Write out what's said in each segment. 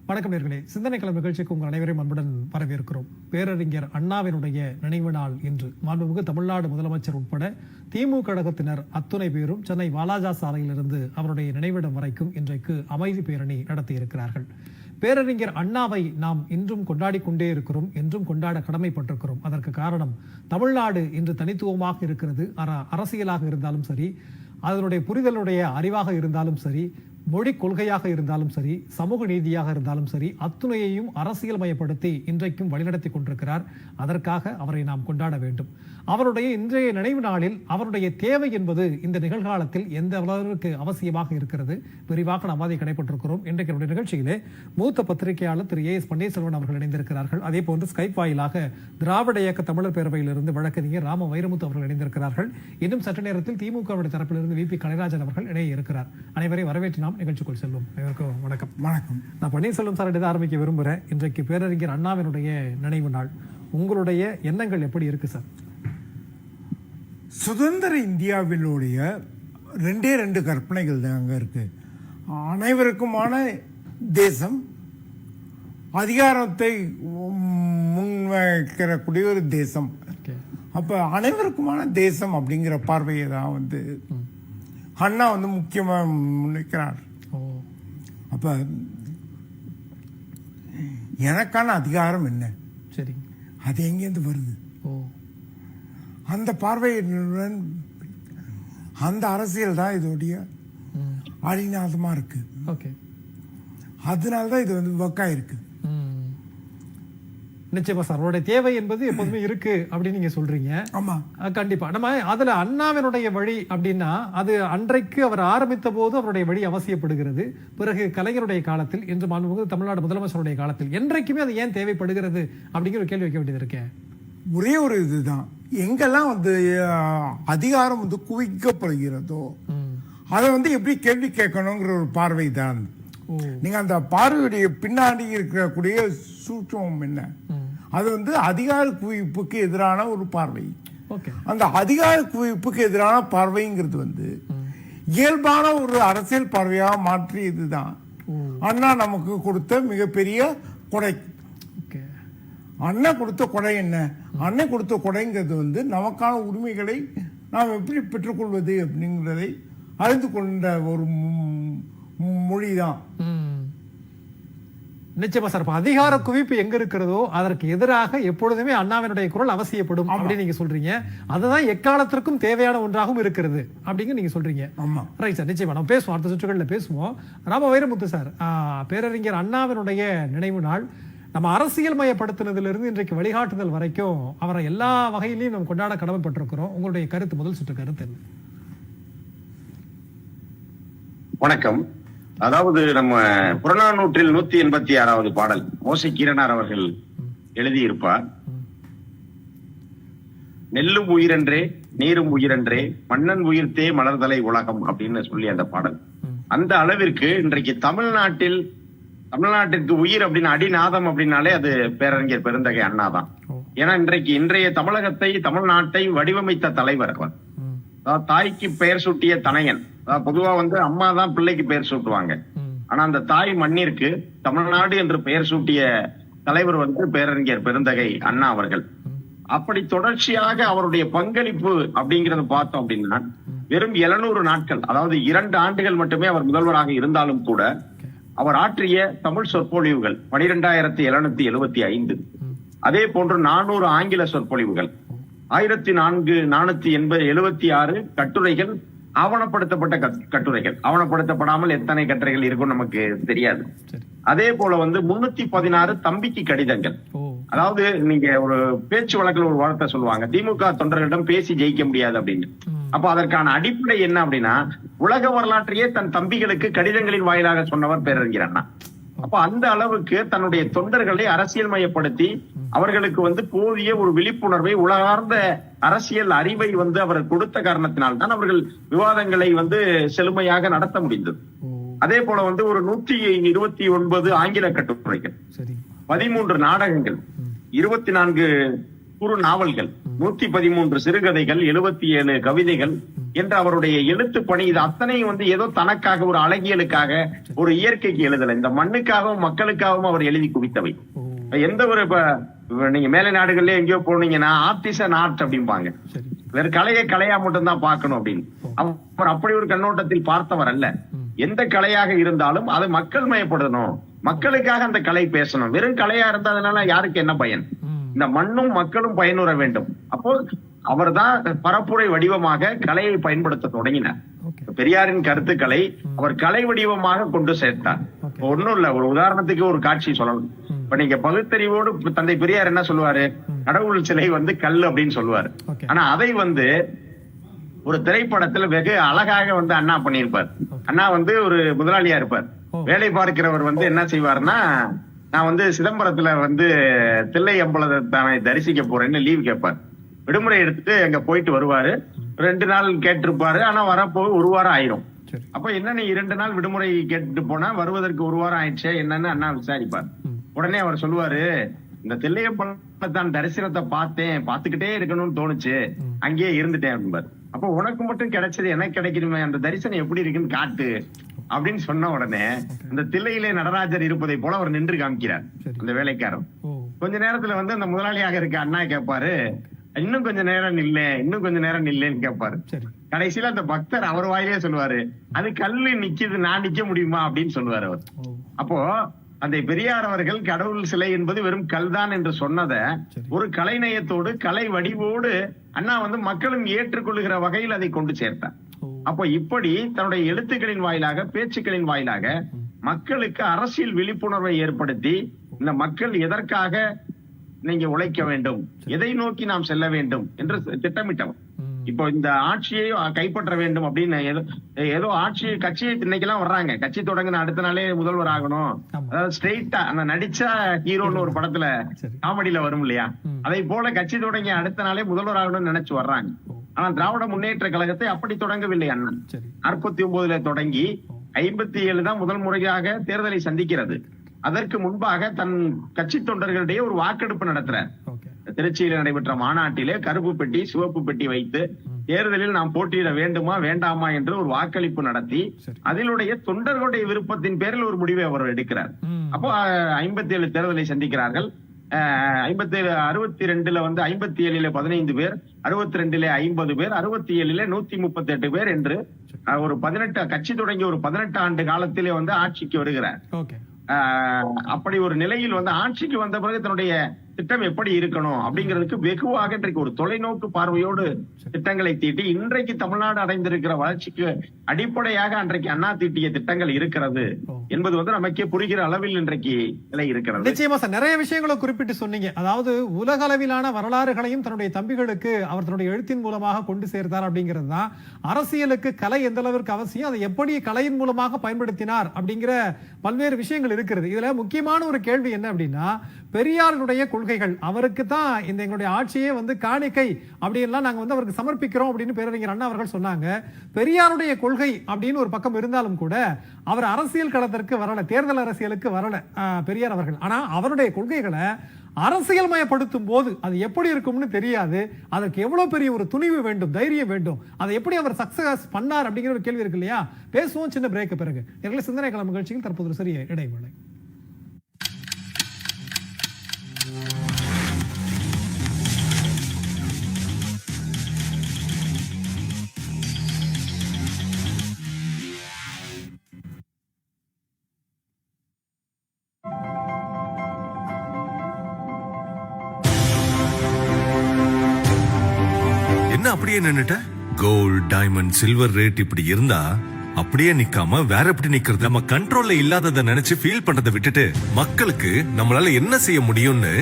வணக்கம் நேர்களே, சிந்தனை களம் நிகழ்ச்சிக்கு உங்கள் அனைவரையும் அன்புடன் வரவேற்கிறோம். பேரறிஞர் அண்ணாவினுடைய நினைவு நாள் இன்று. மாண்புமிகு தமிழ்நாடு முதலமைச்சர் உட்பட திமுக கழகத்தினர் அத்துணை பேரும் சென்னை வாலாஜா சாலையிலிருந்து அவருடைய நினைவிடம் வரைக்கும் இன்றைக்கு அமைதி பேரணி நடத்தியிருக்கிறார்கள். பேரறிஞர் அண்ணாவை நாம் இன்றும் கொண்டாடி கொண்டே இருக்கிறோம், என்றும் கொண்டாட கடமைப்பட்டிருக்கிறோம். அதற்கு காரணம் தமிழ்நாடு இன்று தனித்துவமாக இருக்கிறது. அரசியலாக இருந்தாலும் சரி, அதனுடைய புரிதலுடைய அறிவாக இருந்தாலும் சரி, மொழி கொள்கையாக இருந்தாலும் சரி, சமூக நீதியாக இருந்தாலும் சரி, அத்துணையையும் அரசியல் மயப்படுத்தி இன்றைக்கும் வழிநடத்தி கொண்டிருக்கிறார். அதற்காக அவரை நாம் கொண்டாட வேண்டும். அவருடைய இன்றைய நினைவு நாளில் அவருடைய தேவை என்பது இந்த நிகழ்காலத்தில் எந்த அளவிற்கு அவசியமாக இருக்கிறது, விரிவாக நாம் அதை கடைபெற்றிருக்கிறோம். இன்றைக்கு நம்முடைய நிகழ்ச்சியிலே மூத்த பத்திரிகையாளர் திரு ஏ.எஸ். பன்னீர்செல்வன் அவர்கள் இணைந்திருக்கிறார்கள். அதே போன்று ஸ்கைப் வாயிலாக திராவிட இயக்க தமிழர் பேரவையிலிருந்து வழக்கறிஞர் ராம வைரமுத்து அவர்கள் இணைந்திருக்கிறார்கள். இன்னும் சற்று நேரத்தில் திமுக தரப்பிலிருந்து வி.பி. கலைராஜன் அவர்கள் இணைய இருக்கிறார். அனைவரை வரவேற்று நாம் நிகழ்ச்சிக்குள் செல்லும். அனைவருக்கும் வணக்கம். வணக்கம். நான் பன்னீர்செல்வம் சார் இதை ஆரம்பிக்க விரும்புகிறேன். இன்றைக்கு பேரறிஞர் அண்ணாவினுடைய நினைவு நாள். உங்களுடைய எண்ணங்கள் எப்படி இருக்கு சார்? சுதந்திர இந்தியாவினுடைய ரெண்டு கற்பனைகள் தான் அங்கே இருக்கு. அனைவருக்குமான தேசம், அதிகாரத்தை முன்வைக்கிறக்கூடிய ஒரு தேசம். அப்போ அனைவருக்குமான தேசம் அப்படிங்கிற பார்வையை தான் அண்ணா முக்கியமாக முன்வைக்கிறார். அப்போ எனக்கான அதிகாரம் என்ன, சரி, அது எங்கேருந்து வருது? அந்த பார்வையுடன் அந்த அரசியல் தான் இதோடைய அடிநாதமா இருக்கு. அதனால்தான் இது ஒர்க் ஆயிருக்கு. நிச்சயமா சார், அவருடைய தேவை என்பது எப்போதுமே இருக்கு அப்படின்னு நீங்க சொல்றீங்க. ஆமா, கண்டிப்பா. நம்ம அதுல அண்ணாவினுடைய வழி அப்படின்னா அது அன்றைக்கு அவர் ஆரம்பித்த போது அவருடைய வழி அவசியப்படுகிறது. பிறகு கலைஞருடைய காலத்தில், இன்று மாண்புமிகு தமிழ்நாடு முதலமைச்சருடைய காலத்தில் என்றைக்குமே அது ஏன் தேவைப்படுகிறது அப்படிங்கிற ஒரு கேள்வி வைக்க வேண்டியது இருக்கேன். ஒரே ஒரு இதுதான், எங்கெல்லாம் அதிகாரம் குவிக்கப்படுகிறதோ அதை எப்படி கேள்வி கேட்கணுங்கிற ஒரு பார்வை தான். நீங்க அந்த பார்வையுடைய பின்னாடி இருக்கக்கூடிய சூட்சமம் என்ன, அது அதிகார குவிப்புக்கு எதிரான ஒரு பார்வை. அந்த அதிகார குவிப்புக்கு எதிரான பார்வைங்கிறது இயல்பான ஒரு அரசியல் பார்வையாக மாற்றியதுதான் அண்ணா நமக்கு கொடுத்த மிகப்பெரிய கொடை. அண்ணன் கொடுத்த கொடை என்ன? அண்ணன் கொடுத்த கொடைங்கிறது நமக்கான உரிமைகளை நாம் எப்படி பெற்றுக்கொள்வது அப்படிங்கிறதை அறிந்து கொண்ட ஒரு மொழிதான். நிச்சயமா சார். அதிகார குவிப்பு எங்க இருக்கிறதோ அதற்கு எதிராக எப்பொழுதுமே அண்ணாவினுடைய குரல் அவசியப்படும் அப்படின்னு நீங்க சொல்றீங்க. அதுதான் எக்காலத்திற்கும் தேவையான ஒன்றாகவும் இருக்கிறது அப்படிங்க நீங்க சொல்றீங்க. ரைட் சார், நிச்சயமா நம்ம பேசுவோம், அடுத்த சுற்றுகளில் பேசுவோம். ராம வைரமுத்து சார், பேரறிஞர் அண்ணாவினுடைய நினைவு நாள் நம்ம அரசியல் மயப்படுத்தினதிலிருந்து இன்றைக்கு வழிகாட்டுதல் வரைக்கும் அவரை எல்லா வகையிலையும் நம்ம கொண்டாட கடமைப்பட்டிருக்கிறோம். உங்களுடைய கருத்து, முதல் சுற்று கருத்து என்ன? வணக்கம். அதாவது நம்ம புறநானூற்றில் 186வது பாடல் மோசை கீரனார் அவர்கள் எழுதியிருப்பார். நெல்லும் உயிரன்றே நீரும் உயிரன்றே மன்னன் உயிர்த்தே மலர்தலை உலகம் அப்படின்னு சொல்லி அந்த பாடல். அந்த அளவிற்கு இன்றைக்கு தமிழ்நாட்டிற்கு உயிர் அப்படின்னு அடிநாதம் அப்படின்னாலே அது பேரறிஞர் பெருந்தகை அண்ணா தான். ஏன்னா இன்றைய தமிழ்நாட்டை வடிவமைத்த தலைவர் அவர். தாய்க்கு பெயர் சூட்டிய தனையன். பொதுவா அம்மா தான் பிள்ளைக்கு பெயர் சூட்டுவாங்க. ஆனா அந்த தாய் மண்ணிற்கு தமிழ்நாடு என்று பெயர் சூட்டிய தலைவர் பேரறிஞர் பெருந்தகை அண்ணா அவர்கள். அப்படி தொடர்ச்சியாக அவருடைய பங்களிப்பு அப்படிங்கறத பார்த்தோம் அப்படின்னா வெறும் 700 நாட்கள், அதாவது 2 ஆண்டுகள் மட்டுமே அவர் முதல்வராக இருந்தாலும் கூட அவர் ஆற்றிய தமிழ் சொற்பொழிவுகள் 12,775, அதே போன்று 400 ஆங்கில சொற்பொழிவுகள், 1476 கட்டுரைகள், ஆவணப்படுத்தப்பட்ட கட்டுரைகள். ஆவணப்படுத்தப்படாமல் எத்தனை கட்டுரைகள் இருக்கும் நமக்கு தெரியாது. அதே போல 316 தம்பிக்கு கடிதங்கள். அதாவது நீங்க ஒரு பேச்சு வழக்கில் ஒரு வார்த்தை சொல்லுவாங்க, திமுக தொண்டர்களிடம் பேசி ஜெயிக்க முடியாது அப்படின்னு. அப்ப அதற்கான அடிப்படை என்ன அப்படின்னா, உலக வரலாற்றையே தன் தம்பிகளுக்கு கடிதங்களின் வாயிலாக சொன்னவர் பேரறிஞர் அண்ணா. அப்ப அந்த அளவுக்கு தன்னுடைய தொண்டர்களை அரசியல் மயப்படுத்தி அவர்களுக்கு போதிய ஒரு விழிப்புணர்வை, உலகார்ந்த அரசியல் அறிவை அவர் கொடுத்த காரணத்தினால்தான் அவர்கள் விவாதங்களை செழுமையாக நடத்த முடிந்தது. அதே போல ஒரு 129 ஆங்கில கட்டுரைகள், 13 நாடகங்கள், 24 குறு நாவல்கள், 113 சிறுகதைகள், 77 கவிதைகள், என்ற அவருடைய எழுத்து பணி இது அத்தனையும் வந்து ஏதோ தனக்காக ஒரு அழகியலுக்காக ஒரு இயற்கைக்கு எழுதல, இந்த மண்ணுக்காகவும் மக்களுக்காகவும் அவர் எழுதி குவித்தவை. எந்த ஒரு இப்ப நீங்க மேலை நாடுகள்ல எங்கேயோ போனீங்கன்னா ஆர்டிசன் ஆர்ட் அப்படிம்பாங்க, வேற கலையை கலையா மட்டும்தான் பார்க்கணும் அப்படின்னு. அவர் அப்படி ஒரு கண்ணோட்டத்தில் பார்த்தவர் அல்ல. எந்த கலையாக இருந்தாலும் அதை மக்கள் மயப்படணும், மக்களுக்காக அந்த கலை பேசணும். வெறும் கலையா இருந்தா அதனால யாருக்கு என்ன பயன்? இந்த மண்ணும் மக்களும் பயனுற வேண்டும். அப்போ அவர்தான் பரப்புரை வடிவமாக கலையை பயன்படுத்த தொடங்கினார். பெரியாரின் கருத்துக்களை அவர் கலை வடிவமாக கொண்டு சேர்த்தார். ஒண்ணும் இல்ல, ஒரு உதாரணத்துக்கு ஒரு காட்சி சொல்லணும். இப்ப நீங்க பகுத்தறிவோடு தந்தை பெரியார் என்ன சொல்லுவாரு, கடவுள் சிலை வந்து கல் அப்படின்னு சொல்லுவாரு. ஆனா அதை வந்து ஒரு திரைப்படத்துல வெகு அழகாக வந்து அண்ணா பண்ணியிருப்பார். அண்ணா வந்து ஒரு முதலாளியா இருப்பார். வேலை பார்க்கிறவர் வந்து என்ன செய்வாருன்னா, நான் வந்து சிதம்பரத்துல வந்து தில்லை அம்பலத்தானை தரிசிக்க போறேன்னு லீவ் கேட்பார். விடுமுறை எடுத்துட்டு அங்க போயிட்டு வருவாரு. 2 நாள் கேட்டிருப்பாரு, ஆனா வரப்போ 1 வாரம் ஆயிரும். அப்ப என்ன, நீ 2 நாள் விடுமுறை கேட்டுட்டு போனா வருவதற்கு 1 வாரம் ஆயிடுச்சே என்னன்னு அண்ணா விசாரிப்பார். உடனே அவர் சொல்லுவாரு, இந்த தில்லையம்பலத்தான் தரிசனத்தை பார்த்தேன், பார்த்துக்கிட்டே இருக்கணும்னு தோணுச்சு, அங்கேயே இருந்துட்டேன் அப்படின்பார். அப்ப உனக்கு மட்டும் கிடைச்சது எனக்கு கிடைக்கணுமே, அந்த தரிசனம் எப்படி இருக்குன்னு காட்டு அப்படின்னு சொன்ன உடனே இந்த தில்லையிலே நடராஜர் இருப்பதை போல அவர் நின்று காமிக்கிறார் அந்த வேலைக்காரன். கொஞ்ச நேரத்துல வந்து அந்த முதலாளியாக இருக்க அண்ணா கேட்பாரு, இன்னும் கொஞ்ச நேரம் நில்ல, இன்னும் கொஞ்ச நேரம் நில்லேன்னு கேட்பாரு. கடைசியில அந்த பக்தர் அவர் வாயிலே சொல்லுவாரு, அது கல்லு நிக்குது, நான் நிக்க முடியுமா அப்படின்னு சொல்லுவாரு அவர். அப்போ அந்த பெரியார் அவர்கள் கடவுள் சிலை என்பது வெறும் கல்தான் என்று சொன்னதை ஒரு கலைநயத்தோடு கலை வடிவோடு அண்ணா வந்து மக்களும் ஏற்றுக்கொள்ளுகிற வகையில் அதை கொண்டு சேர்த்தார். அப்போ இப்படி தன்னுடைய எழுத்துக்களின் வாயிலாக பேச்சுக்களின் வாயிலாக மக்களுக்கு அரசியல் விழிப்புணர்வை ஏற்படுத்தி இந்த மக்கள் எதற்காக நீங்க உழைக்க வேண்டும், எதை நோக்கி நாம் செல்ல வேண்டும் என்று திட்டமிட்டவர். இப்போ இந்த ஆட்சியை கைப்பற்ற வேண்டும் அப்படின்னு ஏதோ ஆட்சி கட்சியை இன்னைக்கெல்லாம் வர்றாங்க, கட்சி தொடங்கின அடுத்த நாளே முதல்வர் ஆகணும், அதாவது ஸ்ட்ரெயிட்டா அந்த நடிச்சா ஹீரோன்னு ஒரு படத்துல காமெடியில வரும் இல்லையா, அதை போல கட்சி தொடங்கி அடுத்த நாளே முதல்வர் ஆகணும்னு நினைச்சு வர்றாங்க. ஆனா திராவிட முன்னேற்ற கழகத்தை அப்படி தொடங்கவில்லை அண்ணன். 49 தொடங்கி 57 தான் முதல் முறையாக தேர்தலை சந்திக்கிறது. அதற்கு முன்பாக தன் கட்சி தொண்டர்களிடையே ஒரு வாக்கெடுப்பு நடத்துறார். திருச்சியில் நடைபெற்ற மாநாட்டிலே கருப்பு பெட்டி சிவப்பு பெட்டி வைத்து தேர்தலில் நாம் போட்டியிட வேண்டுமா வேண்டாமா என்று ஒரு வாக்களிப்பு நடத்தி அதிலுடைய தொண்டர்களுடைய விருப்பத்தின் பேரில் ஒரு முடிவை அவர் எடுக்கிறார். அப்போ 57 தேர்தலை சந்திக்கிறார்கள். 62ல வந்து 57ல 15 பேர், 62ல 50 பேர், 67ல 138 பேர் என்று ஒரு 18 கட்சி தொடங்கி ஒரு 18 ஆண்டு காலத்திலே வந்து ஆட்சிக்கு வருகிறார். அப்படி ஒரு நிலையில் வந்து ஆட்சிக்கு வந்த பிறகு தன்னுடைய திட்டம் எப்படி இருக்கணும் அப்படிங்கிறதுக்கு வெகுவாக இன்றைக்கு ஒரு தொலைநோக்கு பார்வையோடு திட்டங்களை தீட்டி இன்றைக்கு தமிழ்நாடு அடைந்திருக்கிற வளர்ச்சிக்கு அடிப்படையாக அன்றைக்கு அண்ணா தீட்டிய திட்டங்கள் இருக்கிறது என்பது வந்து நமக்கே புரிகிற அளவில் இன்றைக்கு நிலை இருக்கிறது. நிச்சயமா சார், நிறைய விஷயங்களை குறிப்பிட்டு சொன்னீங்க. அதாவது உலக அளவிலான வரலாறுகளையும் தன்னுடைய தம்பிகளுக்கு அவர் தன்னுடைய எழுத்தின் மூலமாக கொண்டு சேர்த்தார் அப்படிங்கிறது தான். அரசியலுக்கு கலை எந்த அளவிற்கு அவசியம், அதை எப்படி கலையின் மூலமாக பயன்படுத்தினார் அப்படிங்கிற பல்வேறு விஷயங்கள் இருக்கிறது. இதுல முக்கியமான ஒரு கேள்வி என்ன அப்படின்னா, பெரியாருடைய கொள்கைகள் அவருக்கு தான் இந்த எங்களுடைய ஆட்சியே வந்து காணிக்கை அப்படின்லாம் நாங்க வந்து அவருக்கு சமர்ப்பிக்கிறோம் அப்படின்னு பேரறிஞர் அண்ணா அவர்கள் சொன்னாங்க. பெரியாருடைய கொள்கை அப்படின்னு ஒரு பக்கம் இருந்தாலும் கூட அவர் அரசியல் களத்திற்கு வரல, தேர்தல் அரசியலுக்கு வரல பெரியார் அவர்கள். ஆனா அவருடைய கொள்கைகளை அரசியல் மயப்படுத்தும் போது அது எப்படி இருக்கும்னு தெரியாது. அதற்கு எவ்வளவு பெரிய ஒரு துணிவு வேண்டும், தைரியம் வேண்டும், அதை எப்படி அவர் சக்சஸ் பண்ணார் அப்படிங்கிற ஒரு கேள்வி இருக்கு இல்லையா? பேசுவோம் சின்ன பிரேக்கு பிறகு. எங்களை சிந்தனை களம் நிகழ்ச்சியில் தற்போது ஒரு சிறிய இடைவேளை. அப்படியே நின்னுட்ட? கோல்ட், டைமண்ட், சில்வர் ரேட் இப்படி இருந்தா அப்படியே நிக்காம வேற எப்படி நிக்கிறது? நம்ம கண்ட்ரோல்ல இல்லாததை நினைச்சு ஃபீல் பண்றதை விட்டுட்டு மக்களுக்கு நம்மளால என்ன செய்ய முடியும்னு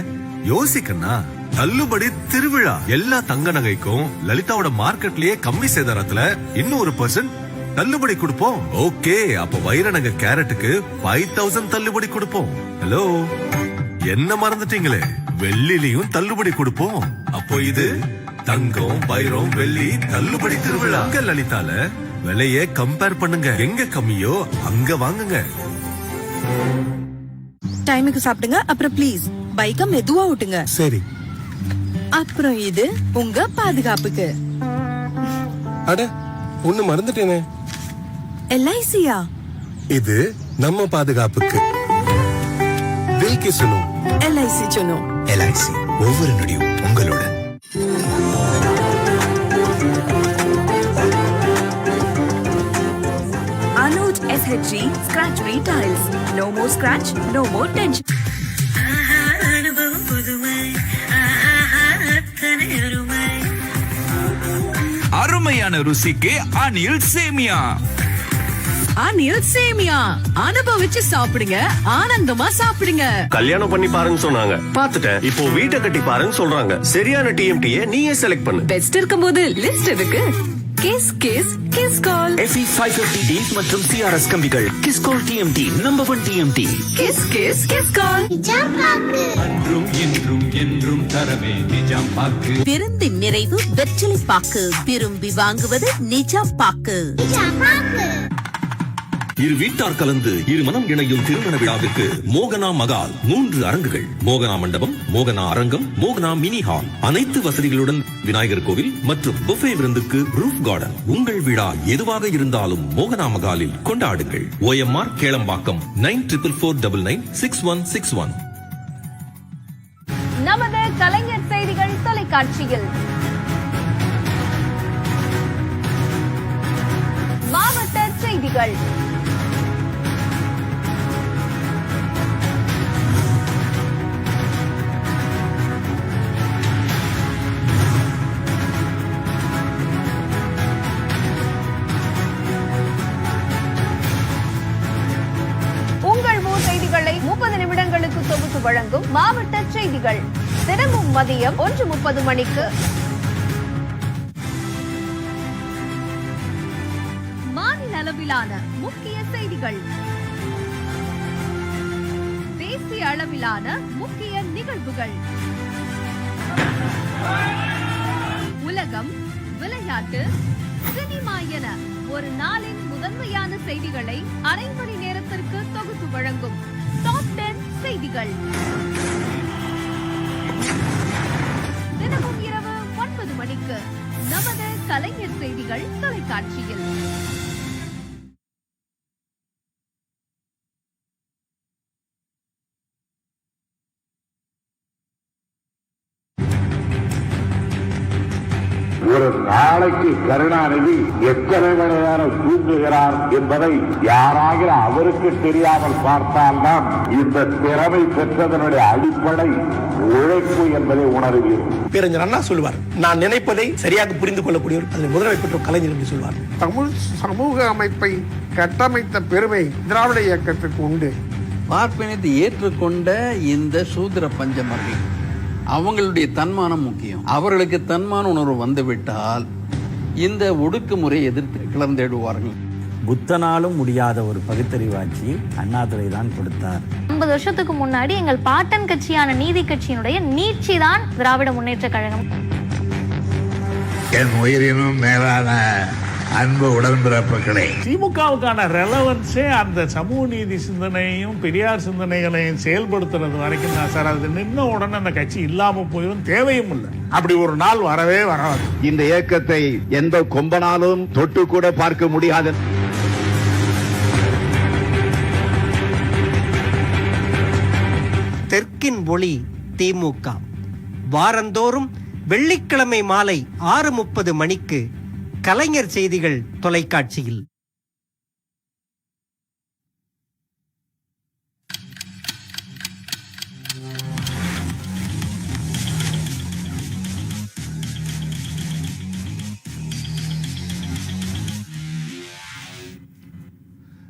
யோசிக்கணும். தள்ளுபடி திருவிழா. எல்லா தங்க நகைக்கும் லலிதாவோட மார்க்கெட்லயே கம்மி சேதாரத்துல இன்னும் 1% தள்ளுபடி கொடுப்போம். ஓகே, அப்ப வைர நகை கேரட்டுக்கு 5000 தள்ளுபடி கொடுப்போம். ஹலோ, என்ன மறந்துட்டீங்களே? வெள்ளிலையும் தள்ளுபடி கொடுப்போம். அப்போ இது தங்கம், வைரம், வெள்ளி தள்ளுபடி திருவிழா. லலிதால விலைய கம்பேர் பண்ணுங்க, எங்க கம்மியோ அங்க வாங்குங்க. டைமுக்கு சாப்பிடுங்க. அப்புறம் ப்ளீஸ் பைக்க மெதுவா ஓட்டுங்க. சரி. அப்புறம் இது உங்க பாதுகாப்புக்கு. அட, ஒண்ணு மறந்துட்டேனே. LIC-யா? இது நம்ம பாதுகாப்புக்கு. தில் கி சுனோ. LIC சுனோ. LIC ஒவ்வொரு நொடியும் உங்களோட. Anuj SHG Scratch-Free Tiles. No more scratch, no more tension. அருமையான ருசிக்கு அணில் சேமியா. அனில் சேமியா, அனுபவிச்சு சாப்பிடுங்க, ஆனந்தமா சாப்பிடுங்க. கல்யாணம் பண்ணி பாருன்னு சொன்னாங்க, பார்த்துட்டேன். இப்போ வீட்டை கட்டி பாருன்னு சொல்றாங்க. சரியான டிஎம்டியை நீயே செலக்ட் பண்ணு. பெஸ்ட் இருக்கும்போது லிஸ்ட் எதுக்கு? கிஸ் கிஸ் கிஸ் கால். FE 550D மற்றும் CRS கம்பிகள். Kiscol TMT, number 1 TMT. கிஸ் கிஸ் கிஸ் கால். என்றும் என்றும் என்றும் தரவே நிஜாம் பாக்கு. விருந்தின் நிறைவு வெற்றிலை பாக்கு. விரும்பி வாங்குவது நிஜாம் பாக்கு. இரு வீட்டார் கலந்து இரு மனம் இணையும் திருமண விழாவிற்கு மோகனா மகால் 3 அரங்குகள். மோகனா மண்டபம், மோகனா அரங்கம், மோகனா மினி ஹால். அனைத்து வசதிகளுடன் விநாயகர் கோவில் மற்றும் புஃபே விருந்துக்கு ரூஃப் கார்டன். உங்கள் விழா எதுவாக இருந்தாலும் மோகனா மகாலில் கொண்டாடுங்கள். OMR கேளம்பாக்கம் 9444996161. நமது கலைஞர் செய்திகள் தொலைக்காட்சியில் மாவட்ட செய்திகள். உங்கள் ஊர் செய்திகளை 30 நிமிடங்களுக்கு தொகுத்து வழங்கும் மாவட்ட செய்திகள். தினமும் மதியம் 1:30 மணிக்கு. மாநில அளவிலான முக்கிய செய்திகள், தேசிய அளவிலான முக்கிய நிகழ்வுகள், உலகம், விளையாட்டு, சினிமா என ஒரு நாளின் முதன்மையான செய்திகளை அரை மணி நேரத்திற்கு தொகுத்து வழங்கும் டாப் 10 செய்திகள். தினமும் இரவு 9 மணிக்கு நமது கலைஞர் செய்திகள் தொலைக்காட்சியில். ஒரு நாளைக்கு கருணாநிதி எத்தனை மணி நேரம் தூங்குகிறார் என்பதை யாராகிற அவருக்கு தெரியாமல் பார்த்தால்தான் இந்த திறமை பெற்றதனுடைய அடிப்படை உழைப்பு என்பதை உணர்வீர்கள். பேரறிஞர் அண்ணா சொல்லுவார், நான் நினைப்பதை சரியாக புரிந்து கொள்ளக்கூடியவர் அதில் முதன்மை பெற்ற கலைஞர் என்று சொல்வார். தமிழ் சமூக அமைப்பை கட்டமைத்த பெருமை திராவிட இயக்கத்துக்கு உண்டு. பார்ப்பனத்தை ஏற்றுக்கொண்ட இந்த சூத்திர பஞ்சமர்கள் அவங்களுடைய தன்மானம் முக்கியம். அவர்களுக்கு தன்மான உணர்வு வந்துவிட்டால் இந்த ஒடுக்குமுறை எதிர்த்து கிளர்ந்தேடுவார்கள். புத்தனாலும் முடியாத ஒரு பகுத்தறிவாட்சி அண்ணாதுரை தான் கொடுத்தார். 50 வருஷத்துக்கு முன்னாடி எங்கள் பாட்டன் கட்சியான நீதி கட்சியினுடைய நீட்சி தான் திராவிட முன்னேற்ற கழகம். என் உயிரினும் மேலான அன்பு உடன்பிறப்புகளே, திமுகவுக்கான ரெலவன்ஸே அந்த சமூக நீதி சிந்தனையும் பெரியார் சிந்தனைகளையும் செயல்படுத்துறது வரைக்கும் தான் சார். அது நின்ன உடனே அந்த கட்சி இல்லாம போயிடும், தேவையும் இல்லை. அப்படி ஒரு நாள் வரவே வராது. இந்த இயக்கத்தை எந்த கொம்பனாலும் தொட்டு கூட பார்க்க முடியாது. தெற்கின் ஒளி திமுக வாரந்தோறும் வெள்ளிக்கிழமை மாலை 6:30 மணிக்கு கலைஞர் செய்திகள் தொலைக்காட்சியில்.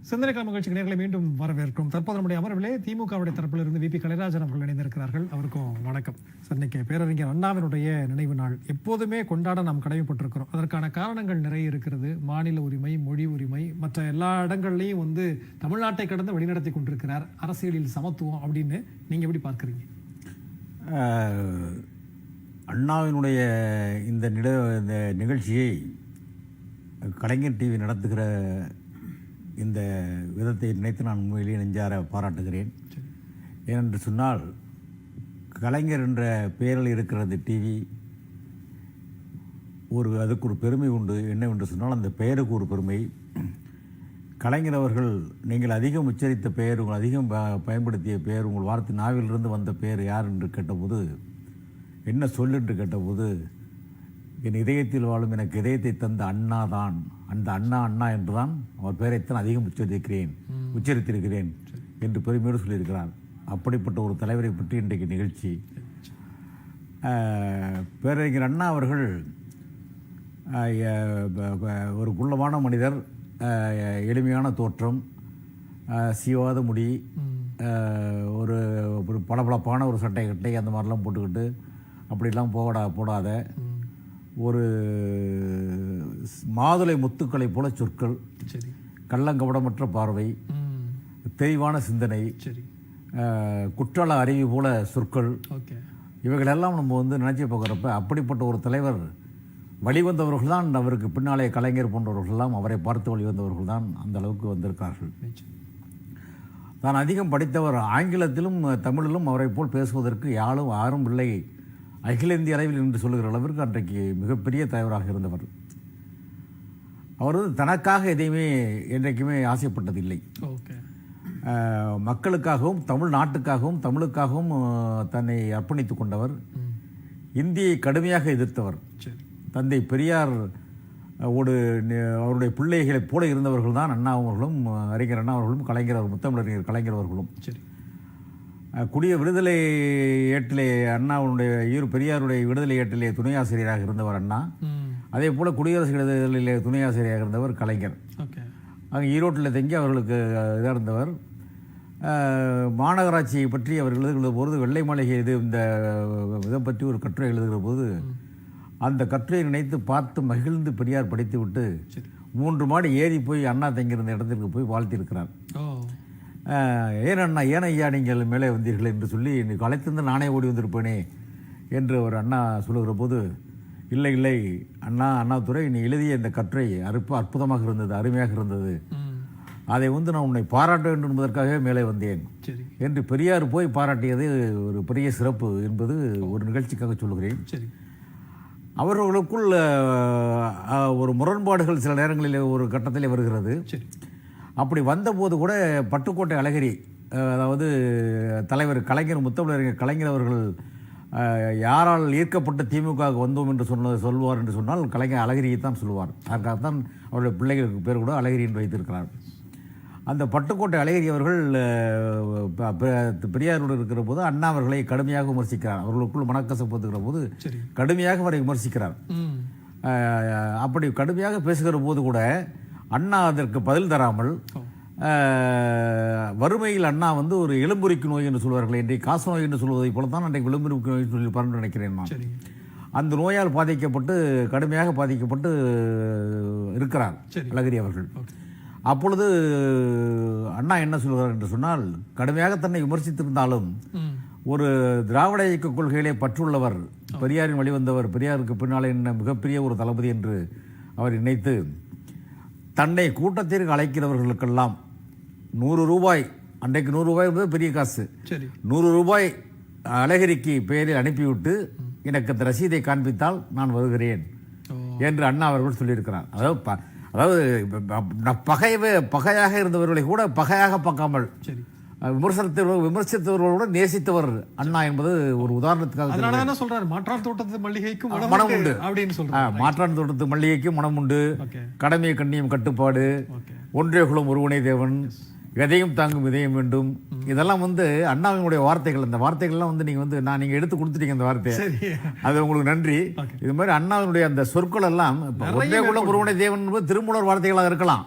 சிந்தனைக்கிழமை நிகழ்ச்சிக்கு நேர்களை மீண்டும் வரவேற்கும். தற்போது நம்முடைய அமர்விலே திமுகவுடைய தரப்பிலிருந்து VP கலைராஜன் அவர்கள் இணைந்திருக்கிறார்கள். அவருக்கும் வணக்கம். இன்னைக்கு பேரறிஞர் அண்ணாவினுடைய நினைவு நாள் எப்போதுமே கொண்டாட நாம் கடமைப்பட்டிருக்கிறோம். அதற்கான காரணங்கள் நிறைய இருக்கிறது. மாநில உரிமை, மொழி உரிமை, மற்ற எல்லா இடங்கள்லையும் தமிழ்நாட்டை கடந்து வழிநடத்தி கொண்டிருக்கிறார். அரசியலில் சமத்துவம் அப்படின்னு நீங்க எப்படி பார்க்குறீங்க? அண்ணாவினுடைய இந்த நிகழ்ச்சியை கலைஞர் டிவி நடத்துகிற இந்த விதத்தை நினைத்து நான் உண்மையிலேயே நெஞ்சார பாராட்டுகிறேன். ஏனென்று சொன்னால் கலைஞர் என்ற பெயரில் இருக்கிறது டிவி அதுக்கு ஒரு பெருமை உண்டு. என்னவென்று சொன்னால் அந்த பெயருக்கு ஒரு பெருமை. கலைஞர் அவர்கள் நீங்கள் அதிகம் உச்சரித்த பெயர், உங்கள் அதிகம் பயன்படுத்திய பெயர், உங்கள் வார்த்தை நாவிலிருந்து வந்த பெயர் யார் என்று கேட்டபோது, என்ன சொல் என்று கேட்டபோது, என் இதயத்தில் வாழும் எனக்கு இதயத்தை தந்த அண்ணா தான், அந்த அண்ணா அண்ணா என்றுதான் அவர் பெயரைத்தான் அதிகம் உச்சரித்திருக்கிறேன் என்று பெருமையோடு சொல்லியிருக்கிறார். அப்படிப்பட்ட ஒரு தலைவரை பற்றி இன்றைக்கு நிகழ்ச்சி. பேரறிஞர் அண்ணா அவர்கள் ஒரு குள்ளமான மனிதர், எளிமையான தோற்றம், சீவாத முடி, ஒரு பளபளப்பான ஒரு சட்டை கட்டை அந்த மாதிரிலாம் போட்டுக்கிட்டு அப்படிலாம் போடாத ஒரு மாதுளை முத்துக்களை போல சொற்கள், கள்ளங்கபடமற்ற பார்வை, தெளிவான சிந்தனை, குற்றால அருவி போல சொற்கள், இவைகளெல்லாம் நம்ம நினச்சி பார்க்குறப்ப அப்படிப்பட்ட ஒரு தலைவர் வழிவந்தவர்கள் தான், அவருக்கு பின்னாலே கலைஞர் போன்றவர்கள்லாம் அவரை பார்த்து வழிவந்தவர்கள் தான் அந்த அளவுக்கு வந்திருக்கார்கள். தான் அதிகம் படித்தவர், ஆங்கிலத்திலும் தமிழிலும் அவரை போல் பேசுவதற்கு யாரும் இல்லை, அகில இந்திய அளவில் என்று சொல்லுகிற அளவிற்கு அன்றைக்கு மிகப்பெரிய தலைவராக இருந்தவர். அவர் தனக்காக எதையுமே என்றைக்குமே ஆசைப்பட்டதில்லை. மக்களுக்காகவும் தமிழ்நாட்டுக்காகவும் தமிழுக்காகவும் தன்னை அர்ப்பணித்து கொண்டவர். இந்தியை கடுமையாக எதிர்த்தவர். தந்தை பெரியார் அவருடைய பிள்ளைகளைப் போல இருந்தவர்கள் தான் அண்ணா அவர்களும், அறிஞர் அண்ணா அவர்களும், கலைஞர் முத்தமிழறிஞர் கலைஞர் அவர்களும். குடிய விடுதலை ஏட்டிலே அண்ணாவுடைய பெரியாருடைய விடுதலை ஏட்டிலே துணை ஆசிரியராக இருந்தவர் அண்ணா. அதே போல குடியரசு விடுதலையிலே துணை ஆசிரியராக இருந்தவர் கலைஞர். அங்கே ஈரோட்டில் தங்கி அவர்களுக்கு இதாக இருந்தவர். மாநகராட்சியை பற்றி அவர் எழுதுகிற போது, வெள்ளை மாளிகை இந்த இதை பற்றி ஒரு கட்டுரை எழுதுகிற போது அந்த கட்டுரையை நினைத்து பார்த்து மகிழ்ந்து பெரியார் படித்து விட்டு 3 மாடி ஏறி போய் அண்ணா தங்கியிருந்த இடத்திற்கு போய் வாழ்த்தியிருக்கிறார். ஏன் அண்ணா, ஏன் ஐயா நீங்கள் மேலே வந்தீர்கள் என்று சொல்லி, இன்னைக்கு அழைத்திருந்து நானே ஓடி வந்திருப்பேனே என்று ஒரு அண்ணா சொல்லுகிற போது, இல்லை அண்ணாதுரை, நீ எழுதிய இந்த கட்டுரை அற்புதமாக இருந்தது, அருமையாக இருந்தது, அதை நான் உன்னை பாராட்ட வேண்டும் என்பதற்காகவே மேலே வந்தேன் என்று பெரியார் போய் பாராட்டியது ஒரு பெரிய சிறப்பு என்பது ஒரு நிகழ்ச்சிக்காக சொல்லுகிறேன். அவர்களுக்குள் ஒரு முரண்பாடுகள் சில நேரங்களில் ஒரு கட்டத்தில் வருகிறது. அப்படி வந்தபோது கூட பட்டுக்கோட்டை அழகிரி, அதாவது தலைவர் கலைஞர் முத்தமிழறிஞர் கலைஞர் அவர்கள் யாரால் ஈர்க்கப்பட்டு திமுக வந்தோம் என்று சொல்வார் என்று சொன்னால் கலைஞர் அழகிரியை தான் சொல்லுவார். அதற்காகத்தான் அவருடைய பிள்ளைகளுக்கு பேர் கூட அழகிரி என்று வைத்திருக்கிறார். அந்த பட்டுக்கோட்டை அழகிரி அவர்கள் பெரியாரோடு இருக்கிற போது அண்ணா அவர்களை கடுமையாக விமர்சிக்கிறார். அவர்களுக்குள் மனக்கசப்பு இருக்கிற போது கடுமையாக அவரை விமர்சிக்கிறார். அப்படி கடுமையாக பேசுகிற போது கூட அண்ணா அதற்கு பதில் தராமல், வறுமையில் அண்ணா ஒரு எலும்புரிக்கு நோய் என்று சொல்வார்கள், இன்றைக்கு காசு நோய் என்று சொல்வதை போல தான் அன்றைக்கு எலும்புரிக்கு நோய் சொல்லியிருப்பார்னு நினைக்கிறேன் நான். அந்த நோயால் பாதிக்கப்பட்டு கடுமையாக பாதிக்கப்பட்டு இருக்கிறார் அழகிரி அவர்கள். அப்பொழுது அண்ணா என்ன சொல்கிறார் என்று சொன்னால், கடுமையாக தன்னை விமர்சித்திருந்தாலும் ஒரு திராவிட இயக்க கொள்கையிலே பற்றுள்ளவர், பெரியாரின் வழிவந்தவர், பெரியாருக்கு பின்னாலே என்ன மிகப்பெரிய ஒரு தளபதி என்று அவர் நினைத்து தன்னை கூட்டத்திற்கு அழைக்கிறவர்களுக்கெல்லாம் 100 ரூபாய், அன்றைக்கு 100 ரூபாய் என்பது பெரிய காசு, 100 ரூபாய் அழகிரிக்கு பெயரில் அனுப்பிவிட்டு எனக்கு அந்த ரசீதை காண்பித்தால் நான் வருகிறேன் என்று அண்ணா அவர்கள் சொல்லியிருக்கிறார். அதாவது பகையாக இருந்தவர்களை கூட பகையாக பார்க்காமல் விமர்சித்தவர்களோடு நேசித்தவர் அண்ணா என்பது ஒரு உதாரணத்துக்காக சொல்றாரு. மாற்றான் தோட்டத்து மல்லிகைக்கும் மனம் உண்டு அப்படின்னு சொல்றாரு. மாற்றான் தோட்டத்து மல்லிகைக்கும் மனம் உண்டு, கடமை கண்ணியம் கட்டுப்பாடு, ஒன்றே குலம் ஒருவனே தேவன், எதையும் தாங்கும் இதயம் வேண்டும், இதெல்லாம் அண்ணாவினுடைய வார்த்தைகள். அந்த வார்த்தைகள்லாம் நீங்க எடுத்து கொடுத்துட்டீங்க அந்த வார்த்தையை, அது உங்களுக்கு நன்றி. இது மாதிரி அண்ணாவினுடைய அந்த சொற்கள் எல்லாம் ஒன்றே குலம் ஒருவனே தேவன் என்பது திருமூலர் வார்த்தைகளாக இருக்கலாம்,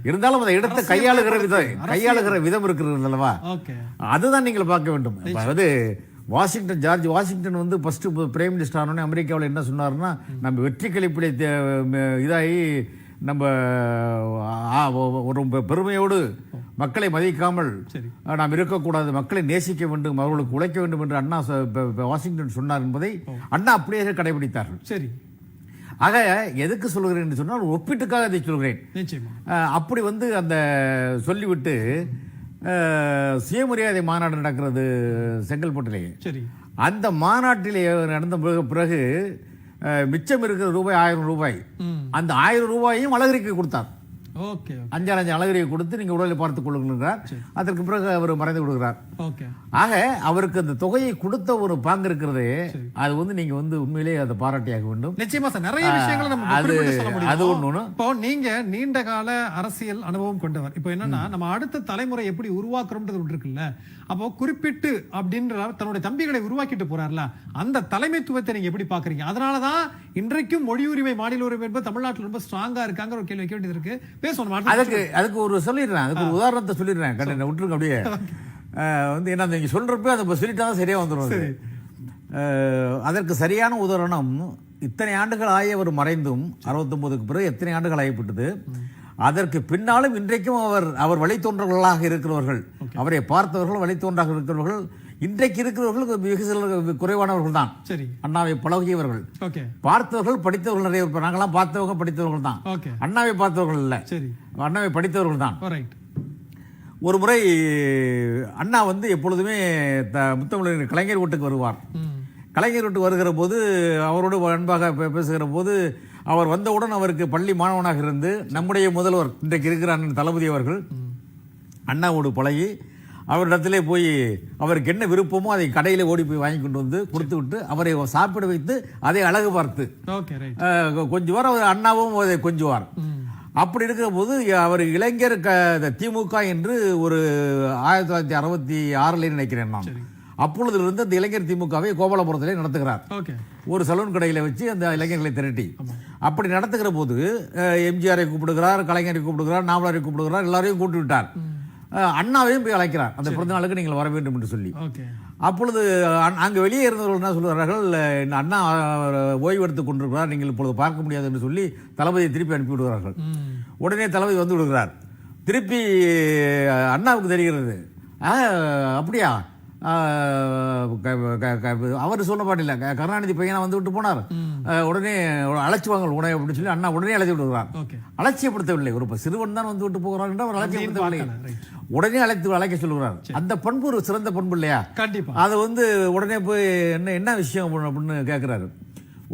இருந்தாலும் அதை எடுத்து கையாளுகிற விதம் இருக்கிறது அல்லவா, அதுதான் நீங்கள் பார்க்க வேண்டும். அதாவது George Washington first prime minister ஆனோடனே அமெரிக்காவில் என்ன சொன்னார்னா, நம்ம வெற்றி கழிப்பிலே இதாகி நம்ம ஒரு பெருமையோடு மக்களை மதிக்காமல் நாம் இருக்கக்கூடாது, மக்களை நேசிக்க வேண்டும், அவர்களுக்கு உழைக்க வேண்டும் என்று அண்ணா வாஷிங்டன் சொன்னார் என்பதை அண்ணா அப்படியே கடைபிடித்தார்கள். சரி, ஆக எதுக்கு சொல்கிறேன் என்று சொன்னால் ஒப்பீட்டுக்காக அதை சொல்கிறேன். அப்படி அந்த சொல்லிவிட்டு சுயமரியாதை மாநாடு நடக்கிறது செங்கல்பட்டிலேயே. அந்த மாநாட்டிலே நடந்த பிறகு மிச்சம் இருக்கிற ரூபாய் 1000 ரூபாய், அந்த 1000 ரூபாயையும் அழகிரிக்கு கொடுத்தார். ஓகே, 5 அழகிரியை கொடுத்து நீங்க உடலை பார்த்துக் கொள்ளுங்கிறார். அதற்கு பிறகு அவர் மறைந்து கொடுக்கிறார். ஆக அவருக்கு அந்த தொகையை கொடுத்த ஒரு பாங்கு இருக்கிறது, அது வந்து நீங்க வந்து உண்மையிலேயே அதை பாராட்டியாக வேண்டும். நிச்சயமா சார், நிறைய விஷயங்களை நம்ம சொல்ல முடியும். அது ஒண்ணு. இப்போ நீங்க நீண்ட கால அரசியல் அனுபவம் கொண்டவர். இப்போ என்னன்னா, நம்ம அடுத்த தலைமுறை எப்படி உருவாக்குறோம்ன்றது ஒன்று இருக்குல்ல. அப்போ குறிப்பிட்டு அப்படின்ற தன்னுடைய தம்பிகளை உருவாக்கிட்டு போறாருல, அந்த தலைமைத்துவத்தை நீங்க எப்படி பாக்குறீங்க? அதனாலதான் இன்றைக்கும் மொழி உரிமை, மாநில உரிமை என்பது தமிழ்நாட்டில் ரொம்ப ஸ்ட்ராங்கா இருக்காங்க ஒரு கேள்வி வைக்க வேண்டியது இருக்கு. அதுக்கு ஒரு சொல்லிடுறேன், அதுக்கு ஒரு உதாரணத்தை சொல்லிடுறேன். விட்டுருங்க அப்படியே வந்து என்ன நீங்க சொல்றப்ப அதை சொல்லிட்டா தான் சரியா வந்துடும். அதற்கு சரியான உதாரணம், இத்தனை ஆண்டுகள் ஆகிய அவர் மறைந்தும் 69க்கு பிறகு எத்தனை ஆண்டுகள் ஆகிவிட்டது. அதற்கு பின்னாலும் இன்றைக்கும் அவர் வழித்தோன்றவர்களாக இருக்கிறவர்கள், அவரை பார்த்தவர்கள் வழித்தோன்றாக இருக்கிறவர்கள், இன்றைக்கு இருக்கிறவர்கள் மிக சில குறைவானவர்கள் தான். அண்ணாவை பழகியவர்கள், பார்த்தவர்கள் படித்தவர்கள் நிறைய. நாங்களாம் பார்த்தவங்க படித்தவர்கள் தான், அண்ணாவை பார்த்தவர்கள் இல்ல, அண்ணாவை படித்தவர்கள் தான். ஒரு முறை அண்ணா வந்து எப்பொழுதுமே முத்தமிழர் கலைஞர் வீட்டுக்கு வருவார். கலைஞர் வீட்டுக்கு வருகிற போது அவரோடு அன்பாக பேசுகிற போது, அவர் வந்தவுடன் அவருக்கு பள்ளி மாணவனாக இருந்து நம்முடைய முதல்வர் இன்றைக்கு இருக்கிற அண்ணன் தளபதி அவர்கள் அண்ணாவோடு பழகி அவரிடத்திலே போய் அவருக்கு என்ன விருப்பமோ அதை கடையில ஓடி போய் வாங்கி கொண்டு வந்து கொடுத்து விட்டு அவரை சாப்பிட வைத்து அதை அழகு பார்த்து கொஞ்சுவார். அவர் அண்ணாவும் அதை கொஞ்சுவார். அப்படி இருக்கிற போது அவர் இளைஞர் திமுக என்று ஒரு 1966 நினைக்கிறேன் நான், அப்பொழுதிலிருந்து அந்த இளைஞர் திமுகவை கோபாலபுரத்திலே நடத்துகிறார். ஒரு சலூன் கடையில் வச்சு அந்த இளைஞர்களை திரட்டி அப்படி நடத்துகிற போது எம்ஜிஆரை கூப்பிடுகிறார், கலைஞரை கூப்பிடுகிறார், நாவலரை கூப்பிடுகிறார், எல்லாரையும் கூப்பிட்டு விட்டார். அண்ணாவையும் போய் அழைக்கிறார், அந்த பிறந்த நாளுக்கு நீங்கள் வர வேண்டும் என்று சொல்லி. அப்பொழுது அங்கு வெளியே இருந்தவர்கள் என்ன சொல்கிறார்கள், அண்ணா ஓய்வு எடுத்துக் கொண்டிருக்கிறார், நீங்கள் இப்பொழுது பார்க்க முடியாது என்று சொல்லி தளபதியை திருப்பி அனுப்பி விடுகிறார்கள். உடனே தளபதி வந்து விடுகிறார். திருப்பி அண்ணாவுக்கு தெரிகிறது, அப்படியா அவர் சொல்ல பாட்டில்ல, கருணாநிதி பையனா வந்து விட்டு போனார், உடனே அழைச்சுவாங்க உடனே அப்படின்னு சொல்லி அண்ணா உடனே அழைத்து விடுகிறார். அலட்சியப்படுத்தவில்லை, ஒரு சிறுவன் தான் வந்து விட்டு போகிறார் என்று அவர் அலட்சியப்படுத்தவில்லை, உடனே அழைக்க சொல்லுகிறார். அந்த பண்பு ஒரு சிறந்த பண்பு இல்லையா? அதை வந்து உடனே போய் என்ன விஷயம் அப்படின்னு கேட்கிறாரு.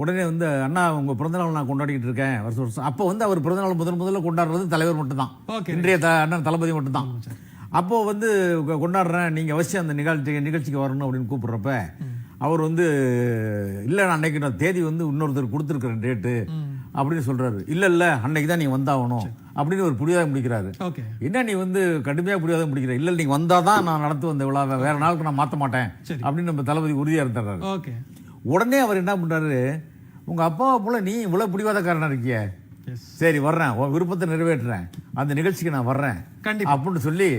உடனே வந்து அண்ணா உங்க பிறந்தநாள் நான் கொண்டாடிட்டு இருக்கேன் வருஷம் வருஷம். அப்போ வந்து அவர் பிறந்தநாள் முதல்ல கொண்டாடுறது தலைவர் மட்டும்தான், இன்றைய அண்ணன் தளபதி மட்டும்தான். அப்போ வந்து கொண்டாடுறேன், நீங்க அவசியம் அந்த நிகழ்ச்சிக்கு வரணும் அப்படின்னு கூப்பிடுறப்ப அவர் வந்து இல்ல நான் அன்னைக்கு நான் தேதி வந்து இன்னொருத்தர் கொடுத்துருக்கிறேன் டேட்டு அப்படின்னு சொல்றாரு. இல்ல அன்னைக்கு தான் நீங்க வந்தாகணும் அப்படின்னு ஒரு புரியாத முடிக்கிறாரு. என்ன நீ வந்து கடுமையா புரியாத முடிக்கிற? இல்ல நீங்க வந்தாதான் நான் நடத்து வந்த விழாவை, வேற நாளுக்கு நான் மாத்த மாட்டேன் அப்படின்னு நம்ம தளபதி உறுதியா இருந்தாரு. உடனே அவர் என்ன பண்றாரு, உங்க அப்பாவை போல நீ இவ்வளவு பிடிவாதக்காரனா இருக்கிய, சரி வர்றேன், விருப்பத்தை நிறைவேற்றுறேன், அந்த நிகழ்ச்சிக்கு நான் வர்றேன் அப்படின்னு சொல்லி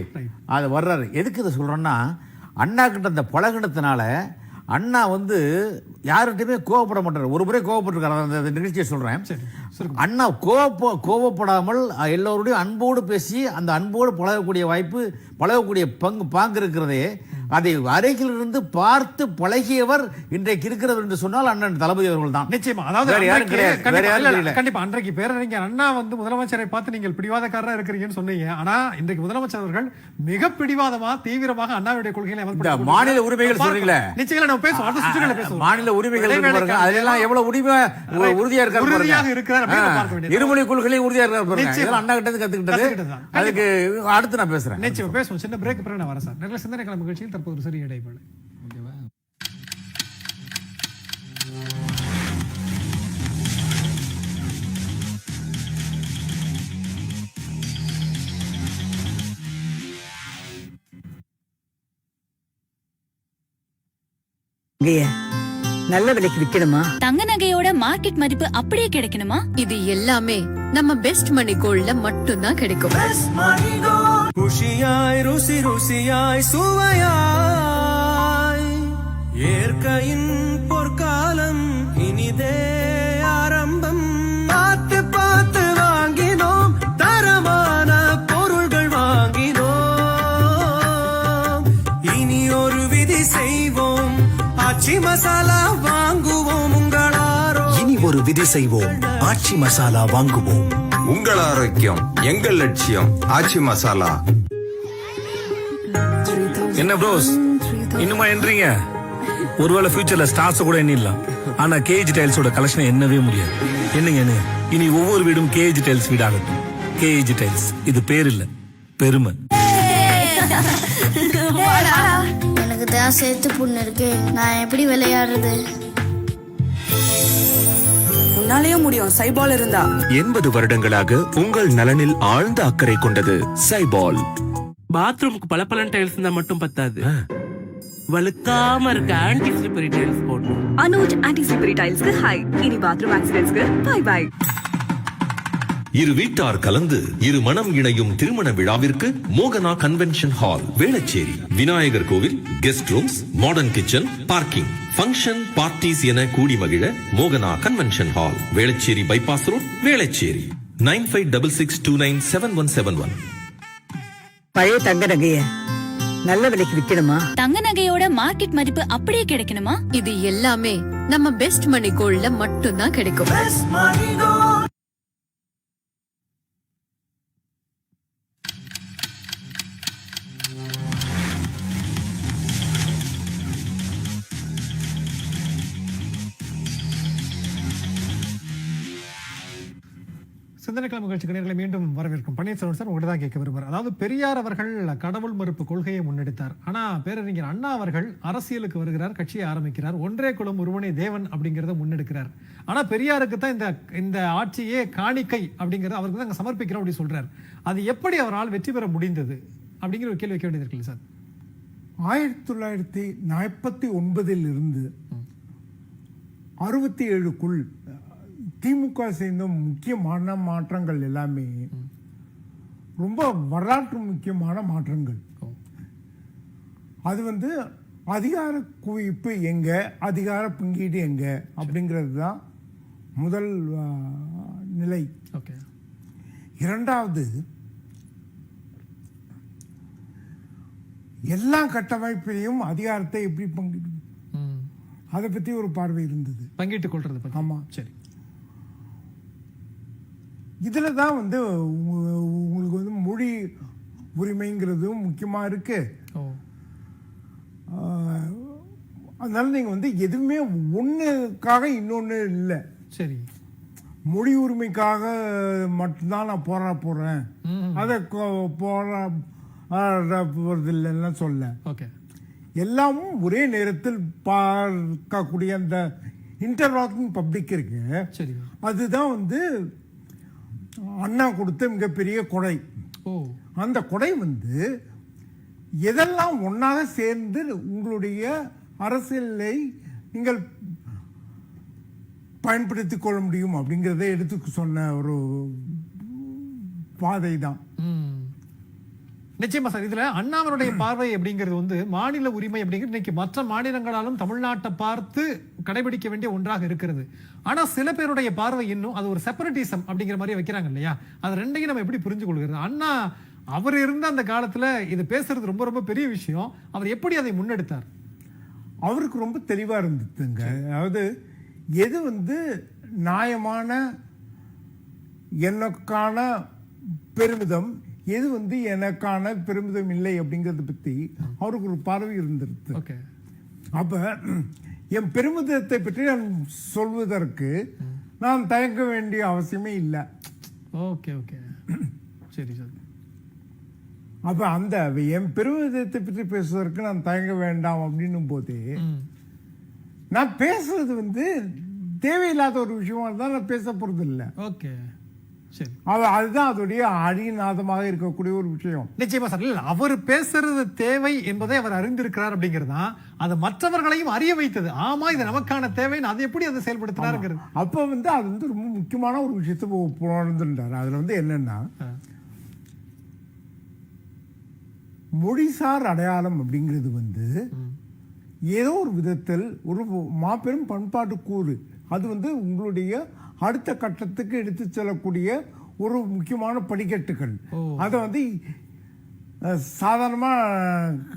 அதை வர்றாரு. எதுக்கு இதை சொல்றேன்னா, அண்ணா கிட்ட அந்த பழகினத்தினால அண்ணா வந்து யார்கிட்டயுமே கோவப்பட மாட்டார். ஒரு முறை கோவப்பட்டிருக்காரு, அந்த நிகழ்ச்சியை சொல்றேன். அண்ணா கோவப்படாமல் எல்லோருடையும் அன்போடு பேசி அந்த அன்போடு பழகக்கூடிய வாய்ப்பு, பழகக்கூடிய பாங்கு இருக்கிறதே, அதை அருகிலிருந்து பார்த்து பழகியவர் இன்றைக்கு இருக்கிறவர் என்று சொன்னால் அண்ணன் தளபதி அவர்கள் தான். நிச்சயமா. அதாவது கண்டிப்பா அன்றைக்கு பேரறிஞர் அண்ணா வந்து முதலமைச்சரை பார்த்து நீங்கள் பிடிவாதக்காரரா இருக்கிறீங்கன்னு சொன்னீங்க. ஆனா இன்றைக்கு முதலமைச்சர் அவர்கள் மிக பிடிவாதமா தீவிரமாக அண்ணாவுடைய கொள்கைகளை மாநில உரிமைகள் சொல்றீங்களே, நிச்சயமா நம்ம பேசுவோம். மாநில உரிமைகள் அதெல்லாம் எவ்வளவு உறுதியா இருக்காரு, இருமொழி கொள்கையும் உறுதியா இருக்காரு. அண்ணா கிட்ட கத்துக்கிட்டது. அதுக்கு அடுத்து நான் பேசுறேன். நிச்சயம் பேசுவோம். சின்ன பிரேக் பிறகு நான் வரேன் சார். நல்ல சிந்தனை கிளம்பு நிகழ்ச்சியில் தற்போது ஒரு சிறிய இடைவேளை. நல்ல விலைக்கு விக்கணுமா? தங்க நகையோட மார்க்கெட் மதிப்பு அப்படியே கிடைக்கணுமா? இது எல்லாமே நம்ம பெஸ்ட் மணி கோல்ட்ல மட்டும்தான் கிடைக்கும். குஷியாய் ருசி ருசியாய் சுவையாய் ஏற்கையின் பொற்காலம் இனிதே ஆரம்பம். பார்த்து பார்த்து வாங்கினோம், தரமான பொருள்கள் வாங்கினோம். இனி ஒரு விதி செய்வோம், ஆச்சி மசாலா வாங்குவோம். இனி ஒரு விதி செய்வோம், ஆச்சி மசாலா வாங்குவோம். உங்கள் ஆரோக்கியம் எங்கள் லட்சியம், ஆச்சி மசாலா. என்ன ப்ரோஸ் இன்னுமா என்றீங்க? ஒருவேளை ஃபியூச்சர்ல ஸ்டார்ஸ் கூட எண்ணிடலாம். ஆனா கேஜ் டைல்ஸோட கலெக்ஷன் எண்ணவே முடியாது. என்னங்க இனி ஒவ்வொரு வீடும் கேஜ் டைல்ஸ் வீடாகட்டும். கேஜ் டைல்ஸ் இது பேர் இல்ல, பெருமை. எனக்கு தான் சேர்த்து புண்ணு இருக்கு, நான் எப்படி விளையாடுறது? உன்னாலேயே முடியும் சைபால் இருந்தா. 80 வருடங்களாக உங்கள் நலனில் ஆழ்ந்த அக்கறை கொண்டது சைபால். பாத்ரூமுக்கு பளபளன் டைல்ஸ் இருந்தா மட்டும் பத்தாது, வழுக்காம இருக்க ஆன்டி ஸ்லிப்பரி டைல்ஸ் போடணும். அனுஜ் ஆன்டி ஸ்லிப்பரி டைல்ஸ்க்கு ஹை. இனி பாத்ரூம் ஆக்சிடென்ட்ஸ்க்கு பை பை. இரு வீட்டார் கலந்து இரு மனம் இணையும் திருமண விழாவிற்கு மோகனா கன்வென்ஷன் ஹால், வேளச்சேரி. விநாயகர் கோவில், guest rooms, modern kitchen, parking, function, parties என கூடி மகிழ மோகனா convention hall, Velachery bypass road, Velachery. 9566297171. பழைய தங்க நகைய நல்ல விலைக்கு விற்கணுமா? தங்க நகையோட மார்க்கெட் மதிப்பு அப்படியே கிடைக்கணுமா? இது எல்லாமே நம்ம பெஸ்ட் மணி கோல்ட்ல மட்டும்தான் கிடைக்கும். சிந்தனைக்கிழமை நிகழ்ச்சிக்கு நேர்களை மீண்டும் வரவேற்கும். பன்னீர்செல்வம் சார் உங்கள்கிட்ட தான் கேட்க விரும்புகிறார். அதாவது பெரியார் அவர்கள் கடவுள் மறுப்பு கொள்கையை முன்னெடுத்தார். ஆனால் பேரறிஞர் அண்ணா அவர்கள் அரசியலுக்கு வருகிறார், கட்சியை ஆரம்பிக்கிறார், ஒன்றே குலம் ஒருவனே தேவன் அப்படிங்கிறத முன்னெடுக்கிறார். ஆனால் பெரியாருக்கு தான் இந்த ஆட்சியே காணிக்கை அப்படிங்கிறத அவருக்கு தான் சமர்ப்பிக்கிறோம் அப்படி சொல்றார். அது எப்படி அவரால் வெற்றி பெற முடிந்தது அப்படிங்கிற ஒரு கேள்வி வைக்க வேண்டியது இருக்குல்ல சார்? 1949 இருந்து 67க்குள் திமுக சேர்ந்த முக்கியமான மாற்றங்கள் எல்லாமே ரொம்ப வரலாற்று முக்கியமான மாற்றங்கள். அது அதிகார குவிப்பு எங்க, அதிகார பங்கீடு எங்க அப்படிங்கிறது தான் முதல் நிலை. இரண்டாவது, எல்லா கட்டமைப்பிலையும் அதிகாரத்தை எப்படி பங்கிட்டு, அதை பத்தி ஒரு பார்வை இருந்தது. பங்கிட்டுக் கொள்றது. ஆமா, சரி. இதுல தான் உங்களுக்கு மொழி உரிமைங்கிறதும் முக்கியமா இருக்கு. அதனால நீங்க எதுவுமே ஒண்ணுக்காக இன்னொன்னு இல்லை. சரி, மொழி உரிமைக்காக மட்டும்தான் நான் போறேன், அதை போறதில்லைன்னா சொல்ல, எல்லாமும் ஒரே நேரத்தில் பார்க்கக்கூடிய அந்த இன்டர்லாக்கிங் பப்ளிக் இருக்கு. அதுதான் அண்ணா கொடுத்த மிகப்பெரிய கொடை. அந்த கொடை எதெல்லாம் ஒன்னாக சேர்ந்து உங்களுடைய அரசியலை நீங்கள் பயன்படுத்திக் கொள்ள முடியும் அப்படிங்கிறத எடுத்து சொன்ன ஒரு பாதை தான். நிச்சயமா சார். இதுல அண்ணாவனுடைய பார்வை அப்படிங்கிறது மாநில உரிமை அப்படிங்கிறது இன்னைக்கு மற்ற மாநிலங்களாலும் தமிழ்நாட்டை பார்த்து கடைபிடிக்க வேண்டிய ஒன்றாக இருக்கிறது. ஆனா சில பேருடைய பார்வை இன்னும் அது ஒரு செப்பரேட்டிசம் அப்படிங்கிற மாதிரி வைக்கிறாங்க இல்லையா? அது ரெண்டையும் நம்ம எப்படி புரிஞ்சு கொள்கிறது? அண்ணா அவர் இருந்த அந்த காலத்துல இது பேசுறது ரொம்ப ரொம்ப பெரிய விஷயம். அவர் எப்படி அதை முன்னெடுத்தார்? அவருக்கு ரொம்ப தெளிவா இருந்துச்சுங்க. அதாவது எது நியாயமான எனக்கான பெருமிதம், எது எனக்கான பெருமிதம் இல்லை அப்படிங்கறத பத்தி அவருக்கு ஒரு பார்வை இருந்திருக்கு. அப்ப என் பெருமிதத்தை பற்றி நான் சொல்வதற்கு நான் தயங்க வேண்டிய அவசியமே இல்லை. சரி சார். அப்ப அந்த என் பெருமிதத்தை பற்றி பேசுவதற்கு நான் தயங்க வேண்டாம் அப்படின்னும் போதே நான் பேசுறது தேவையில்லாத ஒரு விஷயமா தான் நான் பேச போறது இல்லை. அதுதான் அதோடைய அடிநாதமாக இருக்கக்கூடிய ஒரு விஷயம். நிச்சயமா சார். அவர் பேசுறது தேவை என்பதை அவர் அறிந்திருக்கிறார் அப்படிங்கிறது அது மற்றவர்களையும் அறிய வைத்தது. ஆமா, இது நமக்கான தேவைன்னு அதை எப்படி அதை செயல்படுத்தினாருங்கிறது. அப்ப அது ரொம்ப முக்கியமான ஒரு விஷயத்தை புணர்ந்துட்டார். அதுல என்னன்னா, மொழிசார் அடையாளம் அப்படிங்கிறது ஏதோ ஒரு விதத்தில் ஒரு மாபெரும் பண்பாட்டு கூறு. அது உங்களுடைய அடுத்த கட்டத்துக்கு எடுத்து செல்லக்கூடிய ஒரு முக்கியமான படிக்கட்டுகள். அதை சாதாரணமா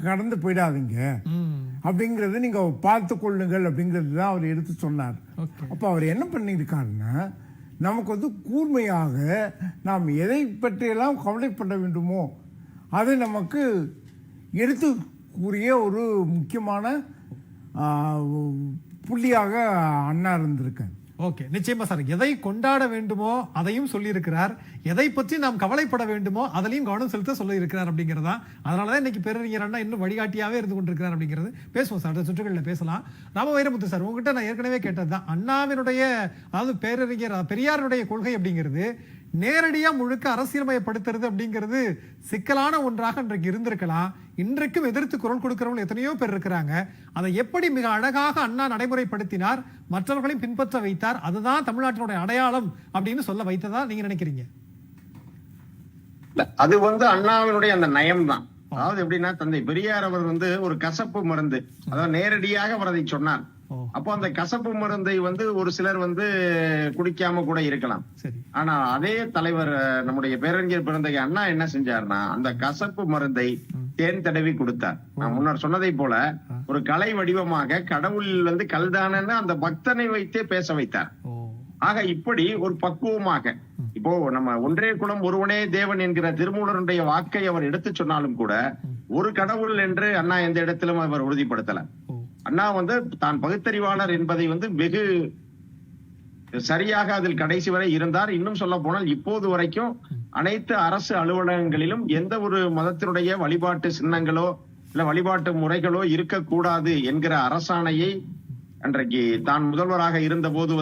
கடந்து போயிடாதீங்க அப்படிங்கறத நீங்க பார்த்து கொள்ளுங்கள் அப்படிங்கிறது தான் அவர் எடுத்து சொன்னார். அப்ப அவர் என்ன பண்ணியிருக்காருன்னா, நமக்கு கூர்மையாக நாம் எதை பற்றியெல்லாம் கவலைப்பட வேண்டுமோ அதை நமக்கு எடுத்து கூறிய ஒரு முக்கியமான புள்ளியாக அண்ணா இருந்திருக்காரு. ஓகே, நிச்சயமா சார். எதை கொண்டாட வேண்டுமோ அதையும் சொல்லியிருக்கிறார், எதை பற்றி நாம் கவலைப்பட வேண்டுமோ அதிலையும் கவனம் செலுத்த சொல்லியிருக்கிறார் அப்படிங்கிறதா. அதனாலதான் இன்னைக்கு பேரறிஞர் அண்ணா இன்னும் வழிகாட்டியாவே இருந்து கொண்டிருக்கிறார் அப்படிங்கிறது. பேசுவோம் சார், அடுத்த சுற்றுகளில் பேசலாம். ராம வைரமுத்து சார், உங்ககிட்ட நான் ஏற்கனவே கேட்டதுதான். அண்ணாவினுடைய, அதாவது பேரறிஞர் பெரியாருடைய கொள்கை அப்படிங்கிறது நேரடியா முழுக்க அரசியல்மயப்படுத்துறது அப்படிங்கிறது சிக்கலான ஒன்றாக இன்றைக்கு இருந்திருக்கலாம். இன்றைக்கும் எதிர்த்து குரல் கொடுக்கிறவங்க எத்தனையோ பேர் இருக்கிறாங்க. அதை எப்படி மிக அழகாக அண்ணா நடைமுறைப்படுத்தினார், மற்றவர்களையும் பின்பற்ற வைத்தார், அதுதான் தமிழ்நாட்டினுடைய அடையாளம் அப்படின்னு சொல்ல வைத்ததா நீங்க நினைக்கிறீங்க? அது அண்ணாவினுடைய அந்த நயம் தான். அதாவது எப்படின்னா, தந்தை பெரியார் அவர் ஒரு கசப்பு மருந்து, அதாவது நேரடியாக அவர் அதை சொன்னார். அப்போ அந்த கசப்பு மருந்தை ஒரு சிலர் குடிக்காம கூட இருக்கலாம். ஆனா அதே தலைவர் நம்முடைய பேரறிஞர் பிறந்தகை அண்ணா என்ன செஞ்சார்னா, அந்த கசப்பு மருந்தை தேன் தடவி கொடுத்தார். நான் முன்னர் சொன்னதை போல ஒரு கலை வடிவமாக கடவுள் கல்தானன்னு அந்த பக்தனை வைத்தே பேச வைத்தார். ஆக இப்படி ஒரு பக்குவமாக, இப்போ நம்ம ஒன்றே குலம் ஒருவனே தேவன் என்கிற திருமூலருடைய வாக்கை அவர் எடுத்து சொன்னாலும் கூட ஒரு கடவுள் என்று அண்ணா எந்த இடத்திலும் அவர் உறுதிப்படுத்தல. அண்ணா தான் பகுத்தறிவாளர் என்பதை வெகு சரியாக அதில் கடைசி வரை இருந்தார். இன்னும் சொல்ல போனால் இப்போது வரைக்கும் அனைத்து அரசு அலுவலகங்களிலும் எந்த ஒரு மதத்தினுடைய வழிபாட்டு சின்னங்களோ இல்ல வழிபாட்டு முறைகளோ இருக்கக்கூடாது என்கிற அரசாணையை அன்றைக்கு தான் முதல்வராக இருந்த போது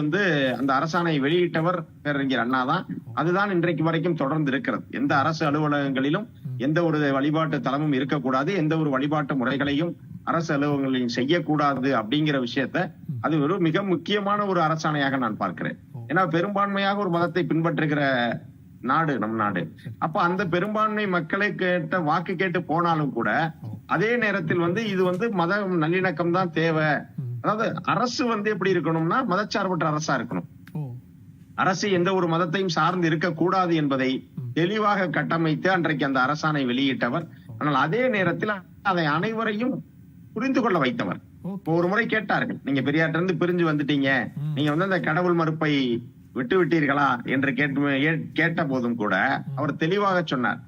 அந்த அரசாணையை வெளியிட்டவர் பேரறிஞர் அண்ணா தான். அதுதான் இன்றைக்கு வரைக்கும் தொடர்ந்து இருக்கிறது. எந்த அரசு அலுவலகங்களிலும் எந்த ஒரு வழிபாட்டு தலமும் இருக்கக்கூடாது, எந்த ஒரு வழிபாட்டு முறைகளையும் அரசு அலுவலகங்களையும் செய்யக்கூடாது அப்படிங்கிற விஷயத்த அது ஒரு மிக முக்கியமான ஒரு அரசாணையாக நான் பார்க்கிறேன். ஏன்னா பெரும்பான்மையாக ஒரு மதத்தை பின்பற்றுகிற நாடு நம் நாடு. அப்ப அந்த பெரும்பான்மை மக்களை கேட்ட வாக்கு கேட்டு போனாலும் கூட அதே நேரத்தில் இது மத நல்லிணக்கம் தான் தேவை. அதாவது அரசு எப்படி இருக்கணும்னா மதச்சார்பற்ற அரசா இருக்கணும். அரசு எந்த ஒரு மதத்தையும் சார்ந்து இருக்கக்கூடாது என்பதை தெளிவாக கட்டமைத்து அன்றைக்கு அந்த அரசாணை வெளியிட்டவர். ஆனால் அதே நேரத்தில் அதை அனைவரையும் புரிந்து கொள்ள வைத்தவர். ஒரு முறை கேட்டார்கள், நீங்க பெரியார்ட்ட இருந்து பிரிஞ்சு வந்துட்டீங்க, நீங்க அந்த கடவுள் மறுப்பை விட்டு விட்டீர்களா என்று கேட்ட போதும் கூட அவர் தெளிவாக சொன்னார்,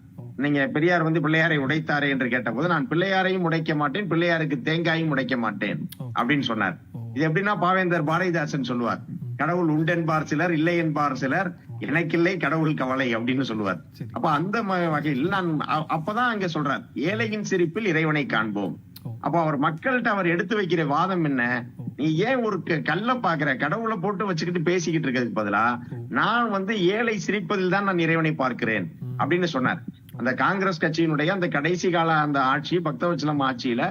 நீங்க பெரியார் பிள்ளையாரை உடைத்தாரே என்று கேட்ட போது, நான் பிள்ளையாரையும் உடைக்க மாட்டேன், பிள்ளையாருக்கு தேங்காயும் உடைக்க மாட்டேன் அப்படின்னு சொன்னார். இது எப்படின்னா பாவேந்தர் பாரதிதாசன் சொல்லுவார், கடவுள் உண்டென்பார் சிலர், இல்லை என்பார் சிலர், எனக்கில்லை கடவுள் கவலை அப்படின்னு சொல்லுவார். அப்ப அந்த வகையில் நான் அப்பதான் அங்க சொல்றார், ஏழையின் சிரிப்பில் இறைவனை காண்போம். அப்ப அவர் மக்கள்கிட்ட அவர் எடுத்து வைக்கிற வாதம் என்ன, நீ ஏன் ஒரு கல்ல பாக்குற, கடவுளை போட்டு வச்சுக்கிட்டு பேசிக்கிட்டு இருக்கிறதுக்கு பதிலா நான் ஏழை சிரிப்பதில் தான் நான் இறைவனை பார்க்கிறேன் அப்படின்னு சொன்னார். அந்த காங்கிரஸ் கட்சியினுடைய அந்த கடைசி கால அந்த ஆட்சி, பக்தவச்சலம் ஆட்சியில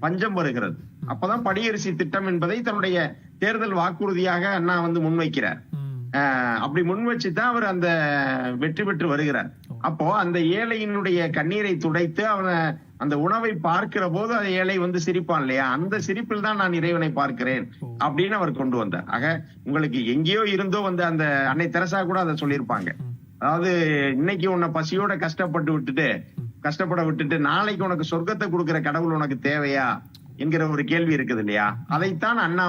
பஞ்சம் வருகிறது. அப்பதான் படியரிசி திட்டம் என்பதை தன்னுடைய தேர்தல் வாக்குறுதியாக அண்ணா முன்வைக்கிறார். அப்படி முன்வச்சுதான் அவர் அந்த வெற்றி பெற்று வருகிறார். அப்போ அந்த ஏழையினுடைய கண்ணீரை துடைத்து அவனை அந்த உணவை பார்க்கிற போது அந்த ஏழை சிரிப்பான் இல்லையா, அந்த சிரிப்பில் தான் நான் இறைவனை பார்க்கிறேன் அப்படின்னு அவர் கொண்டு வந்தார். ஆக உங்களுக்கு எங்கேயோ இருந்தோ அந்த அன்னை தெரசா கூட அதை சொல்லியிருப்பாங்க. அதாவது இன்னைக்கு உன்னை பசியோட கஷ்டப்பட விட்டுட்டு நாளைக்கு உனக்கு சொர்க்கத்தை கொடுக்கிற கடவுள் உனக்கு தேவையா என்கிற ஒரு கேள்வி இருக்குது இல்லையா, அதைத்தான் அண்ணா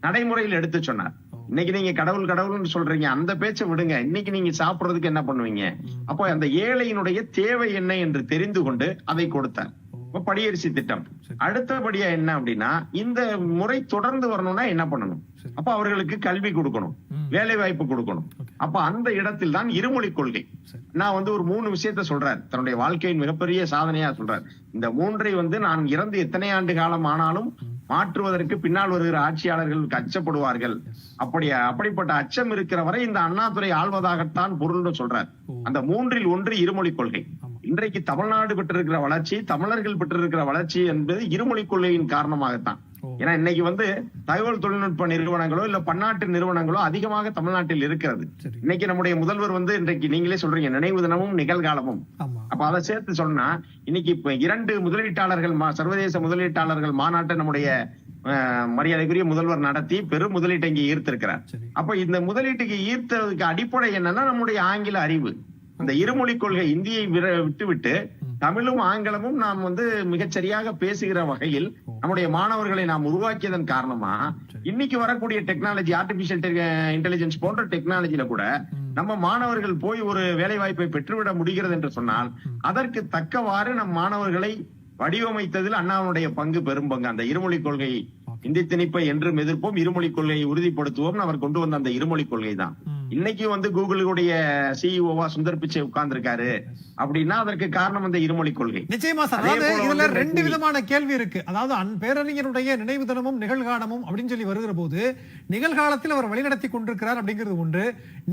நடைமுறையில் எடுத்து சொன்னார். இன்னைக்கு நீங்க கடவுள் கடவுள்னு சொல்றீங்க, அந்த பேச்சை விடுங்க, இன்னைக்கு நீங்க சாப்பிடுறதுக்கு என்ன பண்ணுவீங்க? அப்போ அந்த ஏழையினுடைய தேவை என்ன என்று தெரிந்து கொண்டு அதை கொடுத்தார். படியரிசி திட்டம். அடுத்தபடியா என்ன அப்படின்னா, இந்த முறை தொடர்ந்து வரணும்னா என்ன பண்ணணும்? அப்ப அவர்களுக்கு கல்வி கொடுக்கணும், வேலை வாய்ப்பு கொடுக்கணும். அப்ப அந்த இடத்தில் தான் இருமொழி கொள்கை. நான் ஒரு 3 விஷயத்த சொல்றார், தன்னுடைய வாழ்க்கையின் மிகப்பெரிய சாதனையா சொல்றார். இந்த 3ஐ நான் இறந்து எத்தனை ஆண்டு காலம் ஆனாலும் மாற்றுவதற்கு பின்னால் வருகிற ஆட்சியாளர்களுக்கு அச்சப்படுவார்கள். அப்படிப்பட்ட அச்சம் இருக்கிற வரை இந்த அண்ணாதுரை ஆள்வதாகத்தான் பொருள்னு சொல்றார். அந்த 3இல் 1 இருமொழி கொள்கை. இன்றைக்கு தமிழ்நாடு பெற்றிருக்கிற வளர்ச்சி, தமிழர்கள் பெற்றிருக்கிற வளர்ச்சி என்பது இருமொழி கொள்கையின் காரணமாகத்தான். ஏன்னா இன்னைக்கு தகவல் தொழில்நுட்ப நிறுவனங்களோ இல்ல பன்னாட்டு நிறுவனங்களோ அதிகமாக தமிழ்நாட்டில் இருக்கிறது. இன்னைக்கு நம்முடைய முதல்வர் இன்றைக்கு நீங்களே சொல்றீங்க நினைவு தினமும் நிகழ்காலமும். அப்ப அதை சேர்த்து சொன்னா இன்னைக்கு இப்ப 2 முதலீட்டாளர்கள் சர்வதேச முதலீட்டாளர்கள் மாநாட்டை நம்முடைய மரியாதைக்குரிய முதல்வர் நடத்தி பெரும் முதலீட்டை இங்கே ஈர்த்திருக்கிறார். அப்ப இந்த முதலீட்டுக்கு ஈர்த்ததுக்கு அடிப்படை என்னன்னா நம்முடைய ஆங்கில அறிவு. அந்த இருமொழி கொள்கை இந்தியை விட்டுவிட்டு தமிழும் ஆங்கிலமும் நாம் மிகச்சரியாக பேசுகிற வகையில் நம்முடைய மாணவர்களை நாம் உருவாக்கியதன் காரணமா இன்னைக்கு வரக்கூடிய டெக்னாலஜி, ஆர்டிபிஷியல் இன்டெலிஜென்ஸ் போன்ற டெக்னாலஜில கூட நம்ம மாணவர்கள் போய் ஒரு வேலை வாய்ப்பை பெற்றுவிட முடிகிறது என்று சொன்னால் அதற்கு தக்கவாறு நம் மாணவர்களை வடிவமைத்ததில் அண்ணாவுடைய பங்கு பெரும் பங்கு. அந்த இருமொழி கொள்கை இந்தி திணிப்பை என்றும் எதிர்ப்போம், இருமொழி கொள்கையை உறுதிப்படுத்துவோம் அவர் கொண்டு வந்த அந்த இருமொழி கொள்கை தான். இன்னைக்கு வந்து கூகுளுடைய சிஇஓவா சுந்தர் பிச்சை உட்கார்ந்திருக்காரு அப்படின்னா அதற்கு காரணம் அந்த இருமொழி கொள்கை. நிச்சயமா சார். அதாவது இதுல ரெண்டு விதமான கேள்வி இருக்கு. அதாவது பேரறிஞருடைய நினைவு தினமும் நிகழ்காலமும் அப்படின்னு சொல்லி வருகிற போது நிகழ்காலத்தில் அவர் வழிநடத்தி கொண்டிருக்கிறார் அப்படிங்கிறது ஒன்று.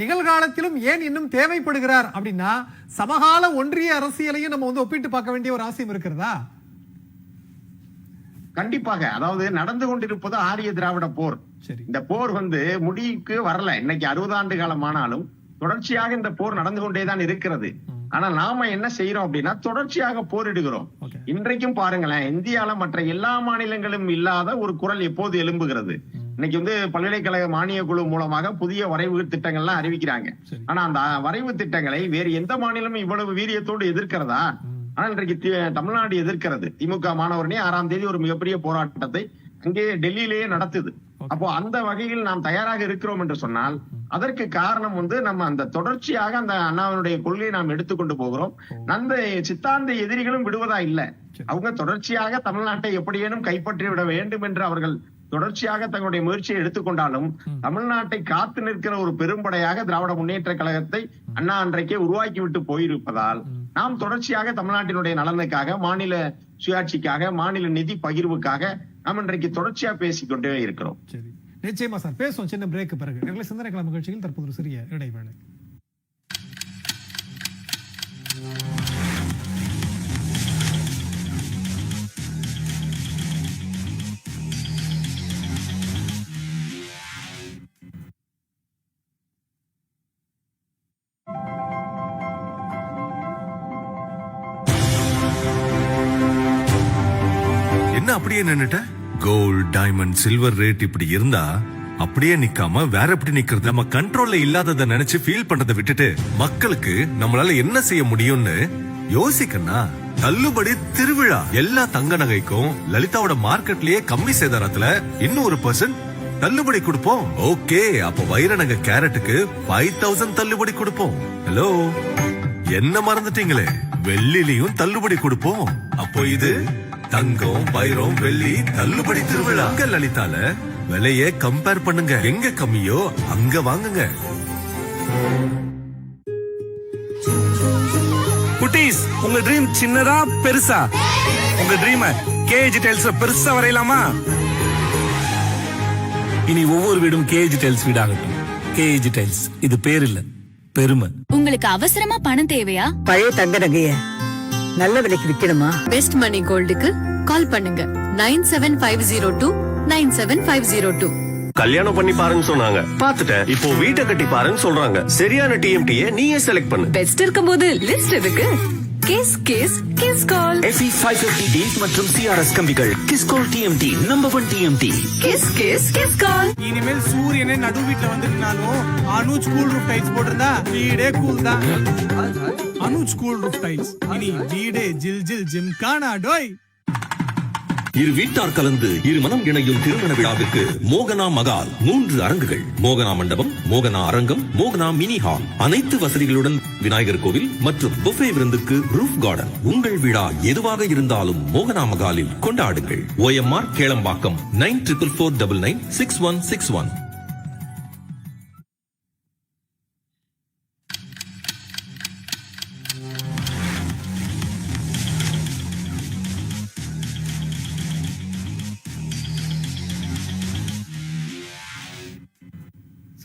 நிகழ்காலத்திலும் ஏன் இன்னும் தேவைப்படுகிறார் அப்படின்னா சமகால ஒன்றிய அரசியலையும் நம்ம வந்து ஒப்பிட்டு பார்க்க வேண்டிய ஒரு அவசியம் இருக்கிறதா? கண்டிப்பாக. அதாவது நடந்து கொண்டிருப்பது ஆரிய திராவிட போர். இந்த போர் வந்து முடிவுக்கு வரல. இன்னைக்கு 60 ஆண்டு காலம் ஆனாலும் தொடர்ச்சியாக இந்த போர் நடந்து கொண்டேதான் இருக்கிறது. ஆனா நாம என்ன செய்யறோம் அப்படின்னா தொடர்ச்சியாக போரிடுகிறோம். இன்றைக்கும் பாருங்களேன், இந்தியால மற்ற எல்லா மாநிலங்களும் இல்லாத ஒரு குரல் எப்போது எழும்புகிறது. இன்னைக்கு வந்து பல்கலைக்கழக மானிய குழு மூலமாக புதிய வரைவு திட்டங்கள்லாம் அறிவிக்கிறாங்க. ஆனா அந்த வரைவு திட்டங்களை வேறு எந்த மாநிலமும் இவ்வளவு வீரியத்தோடு எதிர்க்கிறதா? ஆனா இன்றைக்கு தமிழ்நாடு எதிர்க்கிறது. திமுக மாணவரணி 6ஆம் தேதி ஒரு மிகப்பெரிய போராட்டத்தை அங்கே டெல்லியிலேயே நடத்துது. அப்போ அந்த வகையில் நாம் தயாராக இருக்கிறோம் என்று சொன்னால் அதற்கு காரணம் வந்து நம்ம அந்த தொடர்ச்சியாக அந்த அண்ணாவினுடைய கொள்கையை நாம் எடுத்துக்கொண்டு போகிறோம். அந்த சித்தாந்த எதிரிகளும் விடுவதா இல்ல. அவங்க தொடர்ச்சியாக தமிழ்நாட்டை எப்படியேனும் கைப்பற்றி விட வேண்டும் என்று அவர்கள் தொடர்ச்சியாக தங்களுடைய முயற்சியை எடுத்துக்கொண்டாலும் தமிழ்நாட்டை காத்து நிற்கிற ஒரு பெரும்படையாக திராவிட முன்னேற்ற கழகத்தை அண்ணா அன்றைக்கே உருவாக்கி விட்டு போயிருப்பதால் நாம் தொடர்ச்சியாக தமிழ்நாட்டினுடைய நலனுக்காக, மாநில சுயாட்சிக்காக, மாநில நிதி பகிர்வுக்காக நாம் இன்றைக்கு தொடர்ச்சியா பேசிக்கொண்டே இருக்கிறோம். சரி, நிச்சயமா சார். பேசுவோம் சின்ன பிரேக் பிறகு. எங்களை சிந்தனை கிளம்ப நிகழ்ச்சியில் தற்போது ஒரு சிறிய இடைவேளை. என்ன அப்படியே நின்னுட்ட? கோல்ட், டைமண்ட், சில்வர் ரேட் இப்படி இருந்தா அப்படியே நிக்காம வேற எப்படி நிக்கிறது? நம்ம கண்ட்ரோல்ல இல்லாததை நினைச்சு ஃபீல் பண்றதை விட்டுட்டு மக்களுக்கு நம்மளால என்ன செய்ய முடியும்னு யோசிக்கணும். தள்ளுபடி திருவிழா. எல்லா தங்க நகைக்கும் லலிதாவோட மார்க்கெட்லயே கம்மி சேதாரத்துல இன்னும் 1% தள்ளுபடி கொடுப்போம். ஓகே, அப்ப வைர நகை கேரட்டுக்கு 5000 தள்ளுபடி கொடுப்போம். ஹலோ, என்ன மறந்துட்டீங்களே? வெள்ளிலையும் தள்ளுபடி கொடுப்போம். அப்போ இது தங்கம், வைரம், வெள்ளி தள்ளுபடி திருவிழா. அங்க லலிதால விலையை கம்பேர் பண்ணுங்க. எங்க கம்மியோ அங்க வாங்குங்க. குட்டீஸ், உங்க ட்ரீம் சின்னதா பெருசா? உங்க ட்ரீம் கேஜி டைல்ஸ் பெருசா வரையலாமா? இனி ஒவ்வொரு வீடும் கேஜி டைல்ஸ் வீடாகட்டும். கேஜி டைல்ஸ், இது பேர் இல்ல, பெருமை. உங்களுக்கு அவசரமா பணம் தேவையா? பழைய தங்க நகைய நல்ல விலைக்கு விற்கணுமா? பெஸ்ட் மணி கோல்டுக்கு கால் பண்ணுங்க 97502 97502. கல்யாணம் பண்ணி பாருன்னு சொன்னாங்க, பாத்துட்டேன். இப்போ வீட்டை கட்டி பாருன்னு சொல்றாங்க. சரியான டிஎம்டியை நீயே செலக்ட் பண்ணு. பெஸ்ட் இருக்கும்போது லிஸ்ட் எதுக்கு? கிஸ் கால். FE 550D மற்றும் CRS கம்பிகள். Kiscol TMT number 1 TMT. Kiscol. இனிமேல் சூரியனே நடு வீட்டுல வந்துட்டாலும் அனுஜ் கூல் ரூஃப் டைல்ஸ் போட்டிருந்தா வீடே கூல் தான். அனுஜ் கூல் ரூஃப் டைல்ஸ், இனி வீடே ஜில் ஜில் ஜிம்கானா டோய். இரு வீட்டார் கலந்து இரு மனம் இணையும் திருமண விழாவிற்கு மோகனா மகால் 3 அரங்குகள். மோகனா மண்டபம், மோகனா அரங்கம், மோகனா மினி ஹால். அனைத்து வசதிகளுடன் விநாயகர் கோவில் மற்றும் புஃபே விருந்துக்கு ரூஃப் கார்டன். உங்கள் விழா எதுவாக இருந்தாலும் மோகனா மகாலில் கொண்டாடுங்கள். OMR கேளம்பாக்கம் 9444996161.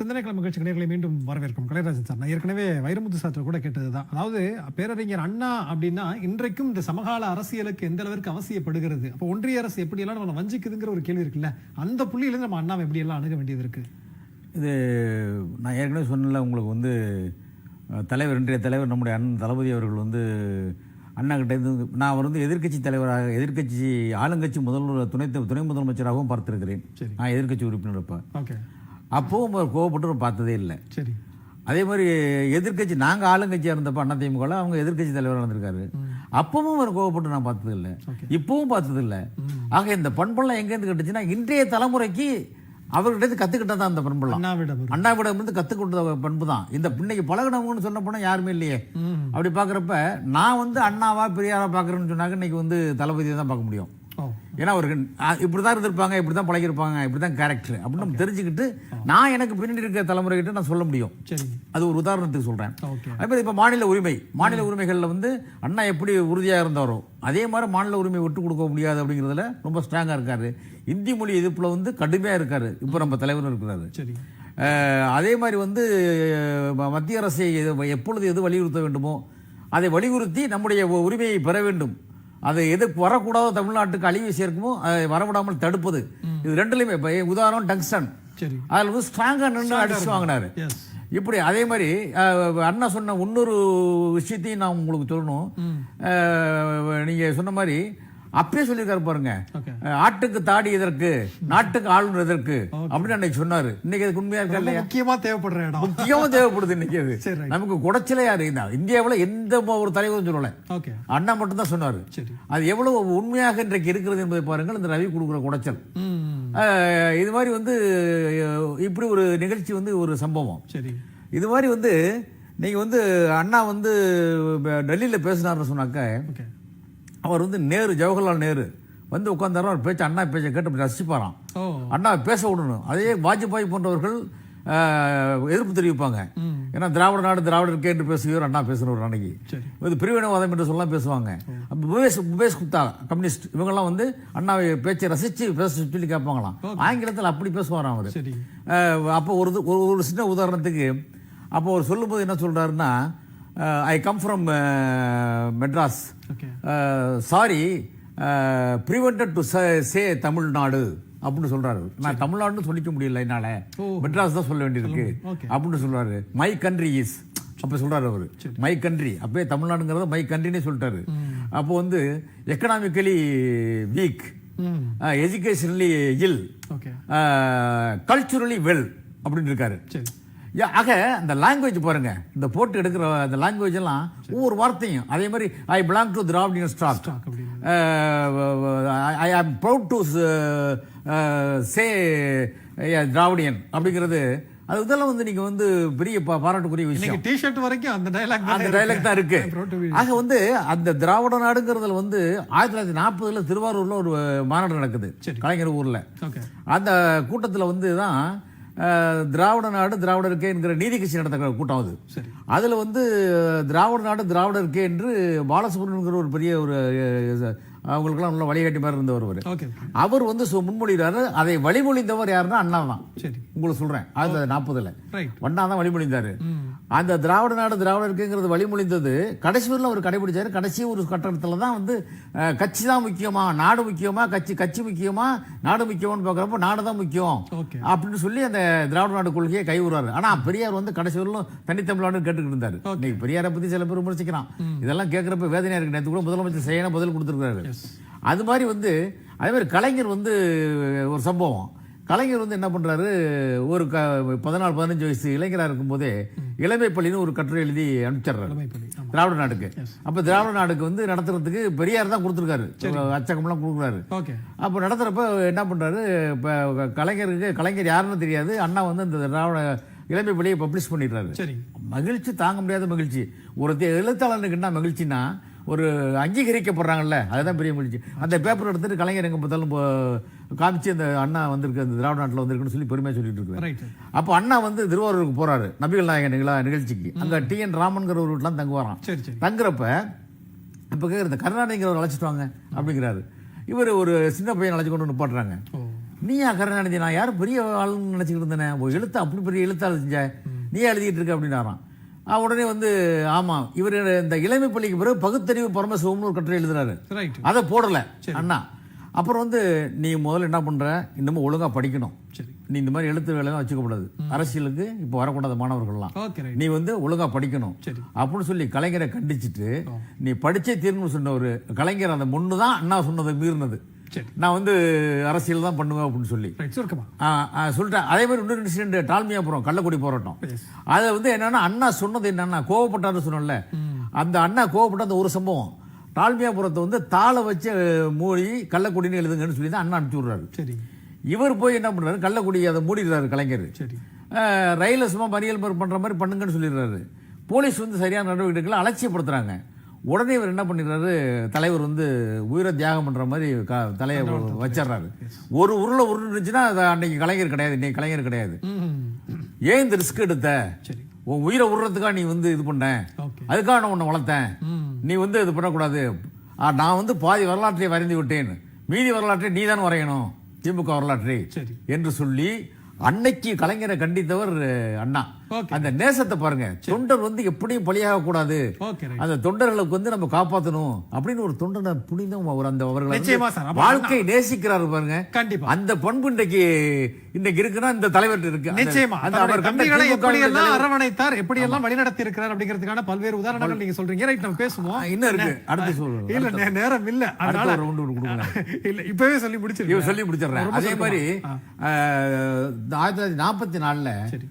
சிந்தனை கிளம்ப நிகழ்ச்சி நேயர்களை மீண்டும் வரவேற்கும். கலைராஜன் சார், நான் ஏற்கனவே வைரமுத்து சார் கூட கேட்டதுதான். அதாவது பேரறிஞர் அண்ணா அப்படின்னா இன்றைக்கும் இந்த சமகால அரசியலுக்கு எந்த அளவிற்கு அவசியப்படுகிறது, அப்போ ஒன்றிய அரசு எப்படி எல்லாம் நம்ம வஞ்சிக்குதுங்கிற ஒரு கேள்வி இருக்குல்ல, அந்த புள்ளியிலிருந்து நம்ம அண்ணாவை எப்படி எல்லாம் அணுக வேண்டியது இருக்கு? இது நான் ஏற்கனவே சொன்னல உங்களுக்கு வந்து தலைவர், இன்றைய தலைவர் நம்முடைய அண்ணன் தளபதி அவர்கள் வந்து அண்ணா கிட்ட இருந்து நான் அவர் வந்து எதிர்க்கட்சி தலைவராக, எதிர்க்கட்சி ஆளுங்கட்சி துணை முதலமைச்சராகவும் பார்த்திருக்கிறேன். நான் எதிர்க்கட்சி உறுப்பினர் இருப்பேன். அப்போவும் அவர் கோவப்பட்டு பார்த்ததே இல்லை. சரி, அதே மாதிரி எதிர்க்கட்சி நாங்கள் ஆளுங்கட்சியாக இருந்தப்போ அதிமுகவில் அவங்க எதிர்க்கட்சி தலைவராக இருந்திருக்காரு. அப்பவும் அவர் கோவப்பட்டு நான் பார்த்தது இல்லை, இப்பவும் பார்த்தது இல்லை. ஆக இந்த பண்பெல்லாம் எங்கேருந்து கட்டுச்சுன்னா இன்றைய தலைமுறைக்கு அவர்கிட்ட கற்றுக்கிட்டது தான் அந்த பண்பெல்லாம். அண்ணாவிடம் இருந்து கற்றுக்கிட்ட பண்பு தான். இந்த இன்னைக்கு பழகினவங்கன்னு சொன்ன போனால் யாருமே இல்லையே. அப்படி பார்க்குறப்ப நான் வந்து அண்ணாவா பெரியாரா பார்க்குறேன்னு சொன்னாக்க இன்னைக்கு வந்து தளபதியை தான் பார்க்க முடியும். ஏன்னா அவருக்கு இப்படிதான் இருந்திருப்பாங்க, இப்படிதான் பழகிருப்பாங்க, இப்படிதான் கேரக்டர் அப்படின்னு நம்ம தெரிஞ்சுக்கிட்டு நான் எனக்கு பின்னாடி இருக்க தலைமுறைகிட்ட நான் சொல்ல முடியும். அது ஒரு உதாரணத்துக்கு சொல்றேன். அதே மாதிரி இப்ப மாநில உரிமைகள்ல வந்து அண்ணா எப்படி உறுதியா இருந்தாரோ அதே மாதிரி மாநில உரிமை விட்டு கொடுக்க முடியாது அப்படிங்கிறதுல ரொம்ப ஸ்ட்ராங்கா இருக்காரு. இந்தி மொழி எதிர்ப்புல வந்து கடுமையா இருக்காரு. இப்ப நம்ம தலைவர் இருக்கிறாரு. அதே மாதிரி வந்து மத்திய அரசை எப்பொழுது எது வலியுறுத்த வேண்டுமோ அதை வலியுறுத்தி நம்முடைய உரிமையை பெற வேண்டும். அதை எது வரக்கூடாதோ தமிழ்நாட்டுக்கு அழிவை சேர்க்குமோ அதை வரவிடாமல் தடுப்பது. இது ரெண்டுலையுமே உதாரணம் டங்ஸ்டன், அதில் வந்து ஸ்ட்ராங்கா நின்று அடிச்சு வாங்கினாரு. இப்படி அதே மாதிரி அண்ணா சொன்ன இன்னொரு விஷயத்தையும் நான் உங்களுக்கு சொல்லணும். நீங்க சொன்ன மாதிரி அப்பயே சொல்லியிருக்காரு பாருங்க, ஆட்டுக்கு தாடி எதற்கு, நாட்டுக்கு ஆளுநர் எதற்கு அப்படின்னு அன்னைக்கு சொன்னாரு. இன்னைக்கு அதுக்கு உண்மையா இருக்கா இல்லையா? முக்கியமா தேவைப்படுற இடம், முக்கியமா தேவைப்படுது இன்னைக்கு. அது நமக்கு குடைச்சலே யாரு இந்தியாவில் எந்த ஒரு தலைவரும் சொல்லல, அண்ணா மட்டும் தான் சொன்னாரு. அது எவ்வளவு உண்மையாக இன்றைக்கு இருக்கிறது என்பதை பாருங்கள், இந்த ரவி கொடுக்குற குடைச்சல். இது மாதிரி வந்து இப்படி ஒரு நிகழ்ச்சி வந்து ஒரு சம்பவம். இது மாதிரி வந்து நீங்க வந்து அண்ணா வந்து டெல்லியில பேசினார்னு சொன்னாக்க, அவர் வந்து ஜவஹர்லால் நேரு வந்து உட்கார்ந்தாரு. அவர் பேச்சு அண்ணா பேச்சை கேட்டு ரசிப்பாராம். அண்ணா பேச விடணும். அதே வாஜ்பாய் போன்றவர்கள் எதிர்ப்பு தெரிவிப்பாங்க. ஏன்னா திராவிட நாடு திராவிடருக்கே என்று பேசுகிறார் அண்ணா பேசுறவர். அன்னைக்கு இது பிரிவினைவாதம் என்று சொல்லலாம் பேசுவாங்க. புபேஷ் குப்தா கம்யூனிஸ்ட் இவங்கெல்லாம் வந்து அண்ணாவை பேச்சை ரசிச்சு பேச சொல்லி கேட்பாங்களாம். ஆங்கிலத்தில் அப்படி பேசுவாராம் அவர். அப்போ ஒரு சின்ன உதாரணத்துக்கு அப்போ அவர் சொல்லும்போது என்ன சொல்றாருன்னா, I come from Madras, sorry prevented to say Tamil Nadu அப்படின்னு சொல்றாரு. நான் தமிழ்நாடுன்னு சொல்லிக்க முடியல, என்னால மெட்ராஸ் தான் சொல்ல வேண்டியிருக்கு அப்படின்னு சொல்றாரு. மை கண்ட்ரி இஸ் அப்ப சொல்றாரு அவரு, மை கண்ட்ரி. அப்பவே தமிழ்நாடுங்கிறத மை கண்ட்ரினே சொல்லிட்டாரு. அப்போ வந்து எக்கனாமிக்கலி வீக், எஜுகேஷனலி இல், கல்ச்சுரலி வெல் அப்படின்னு இருக்காரு. ஆக அந்த லாங்குவேஜ் பாருங்க, இந்த போட்டு எடுக்கிற அந்த லாங்குவேஜ் எல்லாம் ஒவ்வொரு வார்த்தையும் அதே மாதிரி I belong to Dravidian stock, I am proud to say Dravidian அப்படிங்கிறது. அது இதெல்லாம் வந்து நீங்க வந்து பெரிய பாராட்டுக்குரிய விஷயம். டி-ஷர்ட் வரைக்கும் அந்த டயலாக் தான் இருக்கு. ஆக வந்து அந்த திராவிட நாடுங்கிறதுல வந்து 1940 திருவாரூர்ல ஒரு மாநாடு நடக்குது, கலைஞர் ஊர்ல. அந்த கூட்டத்தில் வந்து தான் திராவிட நாடு திராவிடருக்கே என்கிற நீதி கட்சி நடத்த கூட்டம். அது அதுல வந்து திராவிட நாடு திராவிடருக்கே என்று பாலசுப்ரமணியன் ஒரு பெரிய ஒரு அவங்களுக்கெல்லாம் நல்ல வழிகாட்டி மாதிரி இருந்தவர். அவர் வந்து முன்மொழிகிறாரு. அதை வழிமொழிந்தவர் யாருன்னா அண்ணா தான். உங்களுக்கு சொல்றேன், 1940 அண்ணா தான் வழிமொழிந்தாரு. அந்த திராவிட நாடு திராவிடருக்குங்கிறது வழிமொழிந்தது கடைசி வரல அவர் கடைபிடிச்சாரு. கடைசி ஒரு கட்டத்துல தான் வந்து கட்சி தான் முக்கியமா, நாடு முக்கியமா, கட்சி முக்கியமா, நாடு முக்கியமானு பாக்குறப்ப நாடு தான் முக்கியம் அப்படின்னு சொல்லி அந்த திராவிட நாடு கொள்கையை கைவிடுறாரு. ஆனா பெரியார் வந்து கடைசி வரலும் தனித்தமிழ்நாடு கேட்டுக்கிட்டு இருந்தாரு. இன்னைக்கு பெரியாரை பத்தி சில பேர் விமர்சிக்கிறான். இதெல்லாம் கேட்கிறப்ப வேதனையா இருக்கு. நேற்று கூட முதலமைச்சர் செய்யணும் பதில் கொடுத்துருக்காரு. அது மாதிரி வந்து அதே மாதிரி கலைஞர் வந்து ஒரு சம்பவம். கலைஞர் வந்து என்ன பண்றாரு, ஒரு 14-15 வயசு இளைஞராக இருக்கும் போதே இளமை பள்ளின்னு ஒரு கட்டுரை எழுதி அனுப்பிச்சிடுறாரு திராவிட நாடுக்கு. அப்ப திராவிட நாடுக்கு வந்து நடத்துறதுக்கு பெரியார் தான் கொடுத்துருக்காரு, அச்சகம்லாம் கொடுக்குறாரு. அப்ப நடத்துறப்ப என்ன பண்றாரு, கலைஞர் யாருன்னு தெரியாது. அண்ணா வந்து இந்த திராவிட இளமை பள்ளியை பப்ளிஷ் பண்ணிடுறாரு. மகிழ்ச்சி தாங்க முடியாத மகிழ்ச்சி. ஒரு எழுத்தாளனுக்கு என்ன மகிழ்ச்சின்னா, ஒரு அங்கீகரிக்கப்படுறாங்கல்ல, அதுதான் பெரிய மகிழ்ச்சி. அந்த பேப்பர் எடுத்துட்டு கலைஞர் எங்க பார்த்தாலும் காமிச்சு அந்த அண்ணா வந்திருக்கு, அந்த திராவிட நாட்டில் வந்திருக்குன்னு சொல்லி பெருமையா சொல்லிட்டு இருக்காரு. அப்போ அண்ணா வந்து திருவாரூருக்கு போறாரு நபிகள் நாயகன் நிகழ்ச்சிக்கு. அங்க TN ராமன்கிற ஒரு வீட்டுலாம் தங்குவாராம். தங்குறப்ப இப்ப கேட்குறது கருணாநிதிங்கிறவர் அழைச்சிட்டு வாங்க அப்படிங்கிறாரு. இவர் ஒரு சின்ன பையன் அழைச்சி கொண்டு நிப்பாட்டுறாங்க. நீயா கருணாநிதி? நான் யாரும் பெரிய ஆளுன்னு நினைச்சுக்கிட்டு இருந்தேன், எழுத்து அப்படி பெரிய எழுத்தாளர் செஞ்ச, நீ எழுதிட்டு இருக்க அப்படின்னாராம். உடனே வந்து ஆமா, இவர் இந்த இளமை பள்ளிக்கு பிறகு பகுத்தறிவு பரமசிவம்னு ஒரு கட்டுரை எழுதுறாரு. அதை போடல அண்ணா. அப்புறம் வந்து நீ முதல்ல என்ன பண்ற, இன்னமும் ஒழுங்கா படிக்கணும், நீ இந்த மாதிரி எழுத்து வேலை வச்சுக்கப்படாது, அரசியலுக்கு இப்ப வரக்கூடாத மாணவர்கள்லாம், நீ வந்து ஒழுங்கா படிக்கணும் அப்படின்னு சொல்லி கலைஞரை கண்டிச்சுட்டு நீ படிச்சே தீர்வு சொன்ன ஒரு கலைஞர் அந்த முன்னுதான் அண்ணா சொன்னதை மீறினது. நான் வந்து அரசியல் தான் பண்ணுவேன் அப்படின்னு சொல்லி சொல்லிட்டேன். அதே மாதிரி இன்னொரு இன்சிடென்ட், டால்மியாபுரம் கள்ளக்குடி போராட்டம். அதை வந்து என்னன்னா அண்ணா சொன்னது என்னன்னா, கோவப்பட்டாரு சொன்னல, அந்த அண்ணா கோவப்பட்ட அந்த ஒரு சம்பவம், டால்மியாபுரத்தை வந்து தாளை வச்சு மூடி கள்ளக்குடின்னு எழுதுங்கன்னு சொல்லி தான் அண்ணா அனுப்பிச்சு விடுறாரு. இவர் போய் என்ன பண்றாரு, கள்ளக்குடி அதை மூடிடுறாரு கலைஞர். ரயில சும்மா மறியல் பண்ற மாதிரி பண்ணுங்கன்னு சொல்லிடுறாரு. போலீஸ் வந்து சரியான நடவடிக்கைகளை அலட்சியப்படுத்துறாங்க. உடனே இவர் என்ன பண்ணிடுறாரு, தலைவர் வந்து உயிரை தியாகம் பண்ற மாதிரி தலையை வச்சிடறாரு. ஒரு உருளை உருண்டுச்சுன்னா அது அன்னைக்கு கலைஞர் கிடையாது, இன்னைக்கு கலைஞர் கிடையாது. ஏன் இந்த ரிஸ்க் எடுத்த? உன் உயிரை உருறதுக்காக நீ வந்து இது பண்ண, அதுக்காக நான் உன்னை வளர்த்தேன், நீ வந்து இது பண்ணக்கூடாது. நான் வந்து பாதி வரலாற்றை வரைந்து விட்டேன், மீதி வரலாற்றை நீ தான் வரையணும், திமுக வரலாற்றை என்று சொல்லி அன்னைக்கு கலைஞரை கண்டித்தவர் அண்ணா. அந்த நேசத்தை பாருங்க. தொண்டர் வந்து எப்படியும் பலியாக கூடாது, அந்த தொண்டர்களுக்கு வந்து நம்ம காப்பாற்றணும் அப்படின்னு ஒரு தொண்டனை புனிதம் அவர் அந்த அவர்கள் வாழ்க்கை நேசிக்கிறாரு பாருங்க. கண்டிப்பா அந்த பண்பு இன்னைக்கு இருக்குன்னா இந்த தலைவர் இருக்கு. நிச்சயமா அரவணைத்தார், எப்படி எல்லாம் வழிநடத்தி இருக்கிறார் அப்படிங்கிறதுக்கான பல்வேறு உதாரணங்கள் நீங்க சொல்றீங்க. ரைட், நம்ம பேசுவோம். இன்னும் இருக்கு, அடுத்து சொல்றோம். இல்ல நேரம் இல்ல, அதனால இல்ல இப்பவே சொல்லி முடிச்சிடுறேன். அதே மாதிரி 1944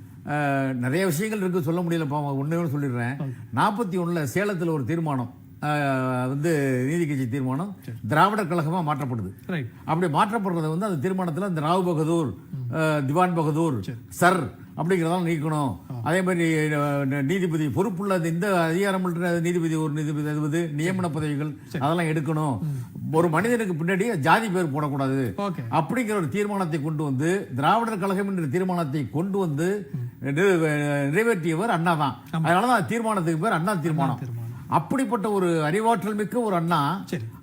நிறைய விஷயங்கள் இருக்கு, சொல்ல முடியல. ஒண்ணே சொல்லிடுறேன். 41 சேலத்தில் ஒரு தீர்மானம் வந்து நீதி கட்சி தீர்மானம் திராவிடர் கழகமா மாற்றப்படுது. அப்படி மாற்றப்படுறது வந்து அந்த தீர்மானத்தில் இந்த ராவ் பகதூர், திவான் பகதூர், சர் அப்படிங்கிறதால நீக்கணும். அதே மாதிரி நீதிபதி பொறுப்புள்ள இந்த அதிகாரம் நீதிபதி, ஒரு நீதிபதி நியமன பதவிகள் அதெல்லாம் எடுக்கணும். ஒரு மனிதனுக்கு பின்னாடி ஜாதி பேர் போடக்கூடாது அப்படிங்கிற ஒரு தீர்மானத்தை கொண்டு வந்து, திராவிடர் கழகம் என்ற தீர்மானத்தை கொண்டு வந்து நிறைவேற்றியவர் அண்ணா தான். அதனாலதான் தீர்மானத்துக்கு பேர் அண்ணா தீர்மானம். அப்படிப்பட்ட ஒரு அறிவாற்றல் மிக்க ஒரு அண்ணா,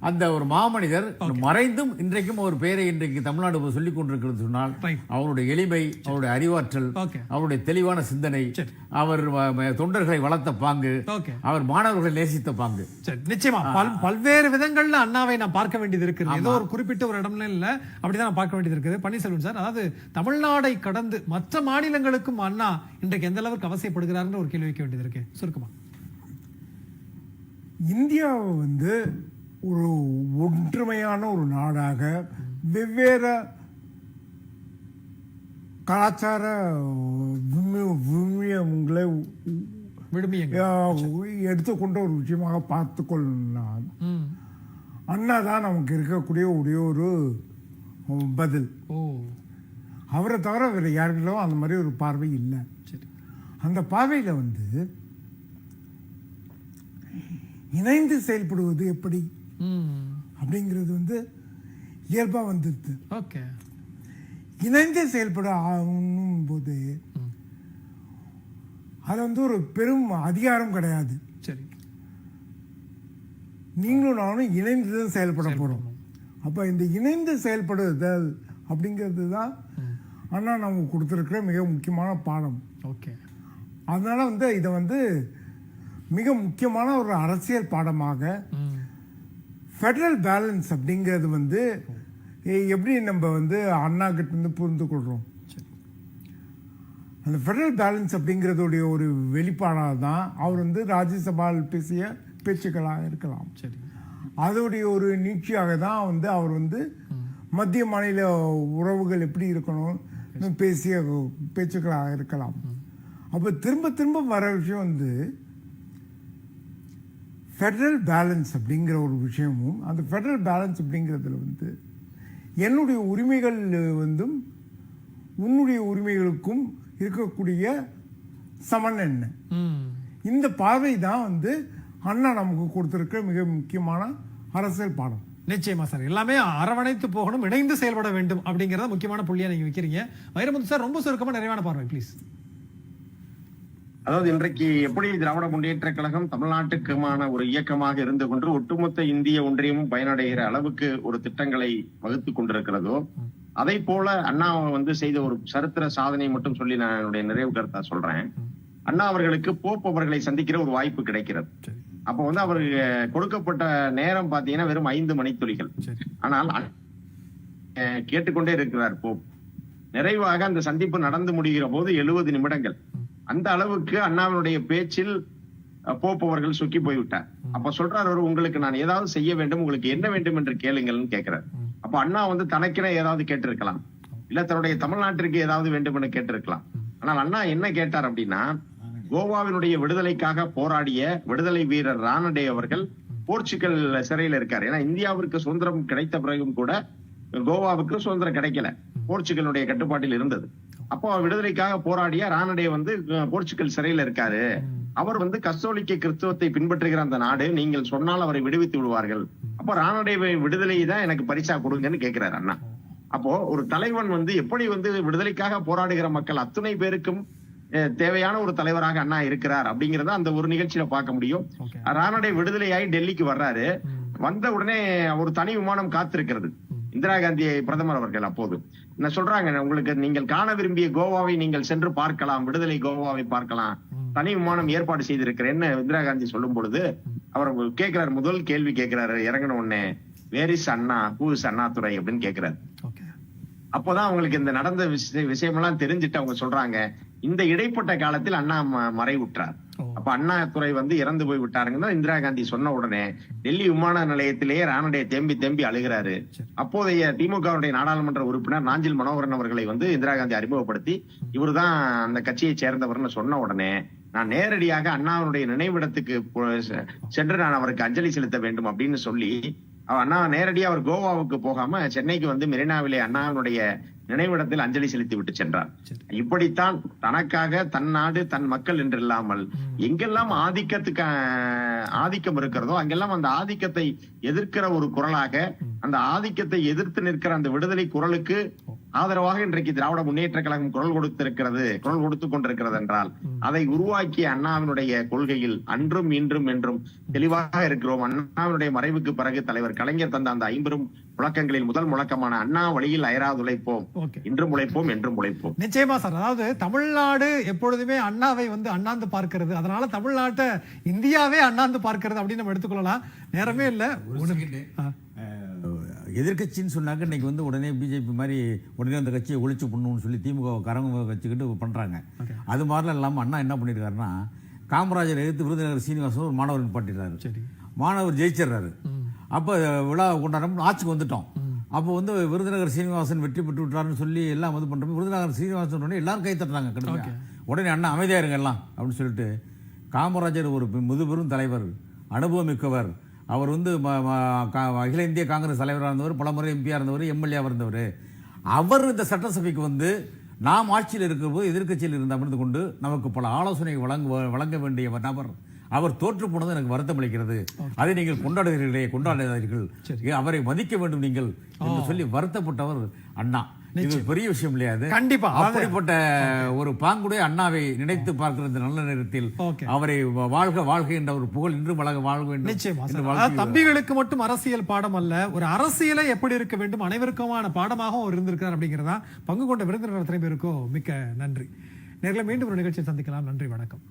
அந்த ஒரு மாமனிதர் மறைந்தும் இன்றைக்கும் அவர் பெயரை இன்றைக்கு தமிழ்நாடு சொல்லிக் கொண்டிருக்கிறது சொன்னால் அவருடைய எளிமை, அவருடைய அறிவாற்றல், அவருடைய தெளிவான சிந்தனை, அவர் தொண்டர்களை வளர்த்த பாங்கு, அவர் மாணவர்களை நேசித்த பாங்கு. நிச்சயமா பல்வேறு விதங்கள்ல அண்ணாவை நான் பார்க்க வேண்டியது இருக்கு. ஏதோ ஒரு குறிப்பிட்ட ஒரு இடம்ல இல்ல, அப்படிதான் நான் பார்க்க வேண்டியது இருக்குது. பன்னீர்செல்வம் சார், அதாவது தமிழ்நாடை கடந்து மற்ற மாநிலங்களுக்கும் அண்ணா இன்றைக்கு எந்த அளவுக்கு அவசியப்படுகிறார்னு ஒரு கேள்வி வைக்க வேண்டியது இருக்கு. சுருக்கமா, இந்தியாவை வந்து ஒரு ஒற்றுமையான ஒரு நாடாக வெவ்வேறு கலாச்சார விழுமியங்களை எடுத்துக்கொண்ட ஒரு விஷயமாக பார்த்துக்கொள்ளலாம். அண்ணா தான் நமக்கு இருக்கக்கூடிய ஒரே ஒரு பதில். அவரை தவிர வேறு யாருக்கிட்டும் அந்த மாதிரி ஒரு பார்வை இல்லை. அந்த பார்வையில் வந்து இணைந்து செயல்படுவது எப்படி அப்படிங்கிறது வந்து இயல்பா வந்துருது. இணைந்து செயல்பட ஆகும் போது அது வந்து ஒரு பெரும் அதிகாரம் கிடையாது. நீங்களும் நானும் இணைந்து தான் செயல்பட போறோம். அப்ப இந்த இணைந்து செயல்படுதல் அப்படிங்கிறது தான் அண்ணா நமக்கு கொடுத்துருக்கிற மிக முக்கியமான பாடம். அதனால வந்து இதை வந்து மிக முக்கியமான ஒரு அரசியல் பாடமாக ஃபெடரல் பேலன்ஸ் அப்படிங்கிறது வந்து எப்படி நம்ம வந்து அண்ணா கிட்ட இருந்து புரிந்து கொள்றோம். அந்த ஃபெடரல் பேலன்ஸ் அப்படிங்கிறதுடைய ஒரு வெளிப்பாடாக தான் அவர் வந்து ராஜ்யசபாவில் பேசிய பேச்சுக்களாக இருக்கலாம். அதோடைய ஒரு நீட்சியாக தான் வந்து அவர் வந்து மத்திய மாநில உறவுகள் எப்படி இருக்கணும் பேசிய பேச்சுக்களாக இருக்கலாம். அப்போ திரும்ப திரும்ப வர விஷயம் வந்து ஃபெடரல் பேலன்ஸ் அப்படிங்கிற ஒரு விஷயமும், அந்த ஃபெடரல் பேலன்ஸ் அப்படிங்கிறதுல வந்து என்னுடைய உரிமைகள் வந்து உன்னுடைய உரிமைகளுக்கும் இருக்கக்கூடிய சமன் என்ன, இந்த பார்வை தான் வந்து அண்ணா நமக்கு கொடுத்துருக்க மிக முக்கியமான அரசியல் பாடம். நிச்சயமா சார், எல்லாமே அரவணைத்து போகணும், இணைந்து செயல்பட வேண்டும் அப்படிங்கிறத முக்கியமான புள்ளியா நீங்க வைக்கிறீங்க. வைரமுத்து சார், ரொம்ப சுருக்கமா நிறைவான பார்வை ப்ளீஸ். அதாவது இன்றைக்கு எப்படி திராவிட முன்னேற்ற கழகம் தமிழ்நாட்டுக்குமான ஒரு இயக்கமாக இருந்து கொண்டு ஒட்டுமொத்த இந்திய ஒன்றியமும் பயனடைகிற அளவுக்கு ஒரு திட்டங்களை வகுத்து கொண்டிருக்கிறதோ, அதை போல அண்ணா வந்து செய்த ஒரு சரித்திர சாதனை மட்டும் சொல்லி நான் என்னுடைய நிறைவு கருத்தா சொல்றேன். அண்ணா அவர்களுக்கு போப் அவர்களை சந்திக்கிற ஒரு வாய்ப்பு கிடைக்கிறது. அப்ப வந்து அவருக்கு கொடுக்கப்பட்ட நேரம் பாத்தீங்கன்னா வெறும் 5 மணித்துளிகள். ஆனால் கேட்டுக்கொண்டே இருக்கிறார் போப். நிறைவாக அந்த சந்திப்பு நடந்து முடிகிற போது 70 நிமிடங்கள். அந்த அளவுக்கு அண்ணாவினுடைய பேச்சில் போப் அவர்கள் சுக்கி போய்விட்டார். அப்ப சொல்றாரு, உங்களுக்கு நான் ஏதாவது செய்ய வேண்டும், உங்களுக்கு என்ன வேண்டும் என்று கேளுங்கள்னு கேட்கிறார். அப்ப அண்ணா வந்து தனக்கென ஏதாவது கேட்டிருக்கலாம், இல்ல தன்னுடைய தமிழ்நாட்டிற்கு ஏதாவது வேண்டும் என்று கேட்டிருக்கலாம். ஆனால் அண்ணா என்ன கேட்டார் அப்படின்னா, கோவாவினுடைய விடுதலைக்காக போராடிய விடுதலை வீரர் ரானடே அவர்கள் போர்ச்சுகல் சிறையில் இருக்காரு. ஏன்னா இந்தியாவிற்கு சுதந்திரம் கிடைத்த பிறகும் கூட கோவாவுக்கு சுதந்திரம் கிடைக்கல, போர்ச்சுகலுடைய கட்டுப்பாட்டில் இருந்தது. அப்போ விடுதலைக்காக போராடிய ரானடே வந்து போர்ச்சுகல் சிறையில் இருக்காரு, அவர் வந்து கத்தோலிக்க கிறிஸ்தவத்தை பின்பற்றுகிற அந்த நாடு, நீங்கள் சொன்னால் அவரை விடுவித்து விடுவார்கள், அப்ப ராணுடைய விடுதலை தான் எனக்கு பரிசா கொடுங்கன்னு கேட்கிறாரு அண்ணா. அப்போ ஒரு தலைவன் வந்து எப்படி வந்து விடுதலைக்காக போராடுகிற மக்கள் அத்தனை பேருக்கும் தேவையான ஒரு தலைவராக அண்ணா இருக்கிறார் அப்படிங்கறத அந்த ஒரு நிகழ்ச்சியில பார்க்க முடியும். ராணுடைய விடுதலையாகி டெல்லிக்கு வர்றாரு. வந்த உடனே ஒரு தனி விமானம் காத்திருக்கிறது. இந்திரா காந்தி பிரதமர் அவர்கள் அப்போது என்ன சொல்றாங்க, உங்களுக்கு நீங்கள் காண விரும்பிய கோவாவை நீங்கள் சென்று பார்க்கலாம், விடுதலை கோவாவை பார்க்கலாம், தனி விமானம் ஏற்பாடு செய்திருக்கிறேன்னு இந்திரா காந்தி சொல்லும் பொழுது அவர் கேட்கிறாரு, முதல் கேள்வி கேட்கிறாரு இறங்கின உடனே, where is Anna, who is Annadurai அப்படின்னு கேட்கிறாரு. அப்போதான் அவங்களுக்கு இந்த நடந்த விஷயமெல்லாம் தெரிஞ்சுட்டு அவங்க சொல்றாங்க, இந்த இடைப்பட்ட காலத்தில் அண்ணா மறைவுற்றார். அப்ப அண்ணாதுரை வந்து இறந்து போய் விட்டாருங்கன்னா இந்திரா காந்தி சொன்ன உடனே டெல்லி விமான நிலையத்திலேயே ராணுடைய தேம்பி அழுகிறாரு. அப்போதைய திமுகவுடைய நாடாளுமன்ற உறுப்பினர் நாஞ்சில் மனோகரன் அவர்களை வந்து இந்திரா காந்தி அறிமுகப்படுத்தி இவருதான் அந்த கட்சியை சேர்ந்தவர்னு சொன்ன உடனே, நான் நேரடியாக அண்ணாவுடைய நினைவிடத்துக்கு சென்று நான் அவருக்கு அஞ்சலி செலுத்த வேண்டும் அப்படின்னு சொல்லி அண்ணா நேரடியாக அவர் கோவாவுக்கு போகாம சென்னைக்கு வந்து மெரினாவிலே அண்ணாவினுடைய நினைவிடத்தில் அஞ்சலி செலுத்தி விட்டு சென்றார். இப்படித்தான் தனக்காக தன் நாடு தன் மக்கள் என்று இல்லாமல் எங்கெல்லாம் ஆதிக்கம் இருக்கிறதோ அங்கெல்லாம் அந்த ஆதிக்கத்தை எதிர்க்கிற ஒரு குரலாக, அந்த ஆதிக்கத்தை எதிர்த்து நிற்கிற அந்த விடுதலை குரலுக்கு ஆதரவாக இன்றைக்கு திராவிட முன்னேற்ற கழகம் குரல் கொடுத்துக் கொண்டிருக்கிறது என்றால் அதை உருவாக்கிய அண்ணாவினுடைய கொள்கையில் அன்றும் இன்றும் என்றும் தெளிவாக இருக்கிறோம். அண்ணாவினுடைய மறைவுக்கு பிறகு தலைவர் கலைஞர் தந்த அந்த 50 முழக்கங்களில் முதல் முழக்கமான அண்ணா வழியில் அயராது உழைப்போம், இன்றும் உழைப்போம் என்றும் உழைப்போம். நிச்சயமா சார். அதாவது தமிழ்நாடு எப்பொழுதுமே அண்ணாவை வந்து அண்ணாந்து பார்க்கிறது, அதனால தமிழ்நாட்டை இந்தியாவே அண்ணாந்து பார்க்கிறது அப்படின்னு நம்ம எடுத்துக்கொள்ளலாம். நேரமே இல்லை. எதிர்கட்சின்னு சொன்னாக்க இன்னைக்கு வந்து உடனே பிஜேபி மாதிரி உடனே அந்த கட்சியை ஒழிச்சு பண்ணணும்னு சொல்லி திமுக கரங்க வச்சுக்கிட்டு பண்ணுறாங்க. அது மாதிரிலாம் இல்லாமல் அண்ணா என்ன பண்ணியிருக்காருன்னா, காமராஜர் எதிர்த்து விருதுநகர் சீனிவாசன் ஒரு மாணவர் நிப்பாட்டிடுறாரு. மாணவர் ஜெயிச்சிடுறாரு. அப்போ விழா கொண்டாடம் ஆட்சிக்கு வந்துட்டோம். அப்போ வந்து விருதுநகர் சீனிவாசன் வெற்றி பெற்று விட்டாருன்னு சொல்லி எல்லாம் இது பண்ணுறோம். விருதுநகர் சீனிவாசன் உடனே எல்லாரும் கை தட்டுறாங்க கடுமையாக. உடனே அண்ணா அமைதியாக இருங்க எல்லாம் அப்படின்னு சொல்லிட்டு, காமராஜர் ஒரு முதுபெரும் தலைவர், அனுபவமிக்கவர். அவர் வந்து அகில இந்திய காங்கிரஸ் தலைவராக இருந்தவர், பல முறை எம்பியாக இருந்தவர், எம்எல்ஏவாக இருந்தவர். அவர் இந்த சட்டசபைக்கு வந்து நாம் ஆட்சியில் இருக்கிற போது எதிர்கட்சியில் இருந்து அமர்ந்து கொண்டு நமக்கு பல ஆலோசனை வழங்க வேண்டிய நபர். அவர் தோற்று போனது எனக்கு வருத்தம் அளிக்கிறது. அதை நீங்கள் கொண்டாடுகிறீர்கள், அவரை மதிக்க வேண்டும் நீங்கள் என்று சொல்லி வருத்தப்பட்டவர் அண்ணா. இது பெரிய விஷயம் இல்லையா? கண்டிப்பா அப்படிப்பட்ட ஒரு பாங்குடைய அண்ணாவை நினைத்து பார்க்கிறது நல்ல நேரத்தில் அவரை வாழ்க என்ற ஒரு புகழ் இன்று வாழ்க வேண்டும். நிச்சயமா தம்பிகளுக்கு மட்டும் அரசியல் பாடம் அல்ல, ஒரு அரசியலை எப்படி இருக்க வேண்டும் அனைவருக்குமான பாடமாக அவர் இருந்திருக்கிறார் அப்படிங்கிறதா. பங்கு கொண்ட விருந்தினர் அத்தனை பேருக்கும் மிக்க நன்றி. நேர்களை மீண்டும் ஒரு நிகழ்ச்சியை சந்திக்கலாம். நன்றி, வணக்கம்.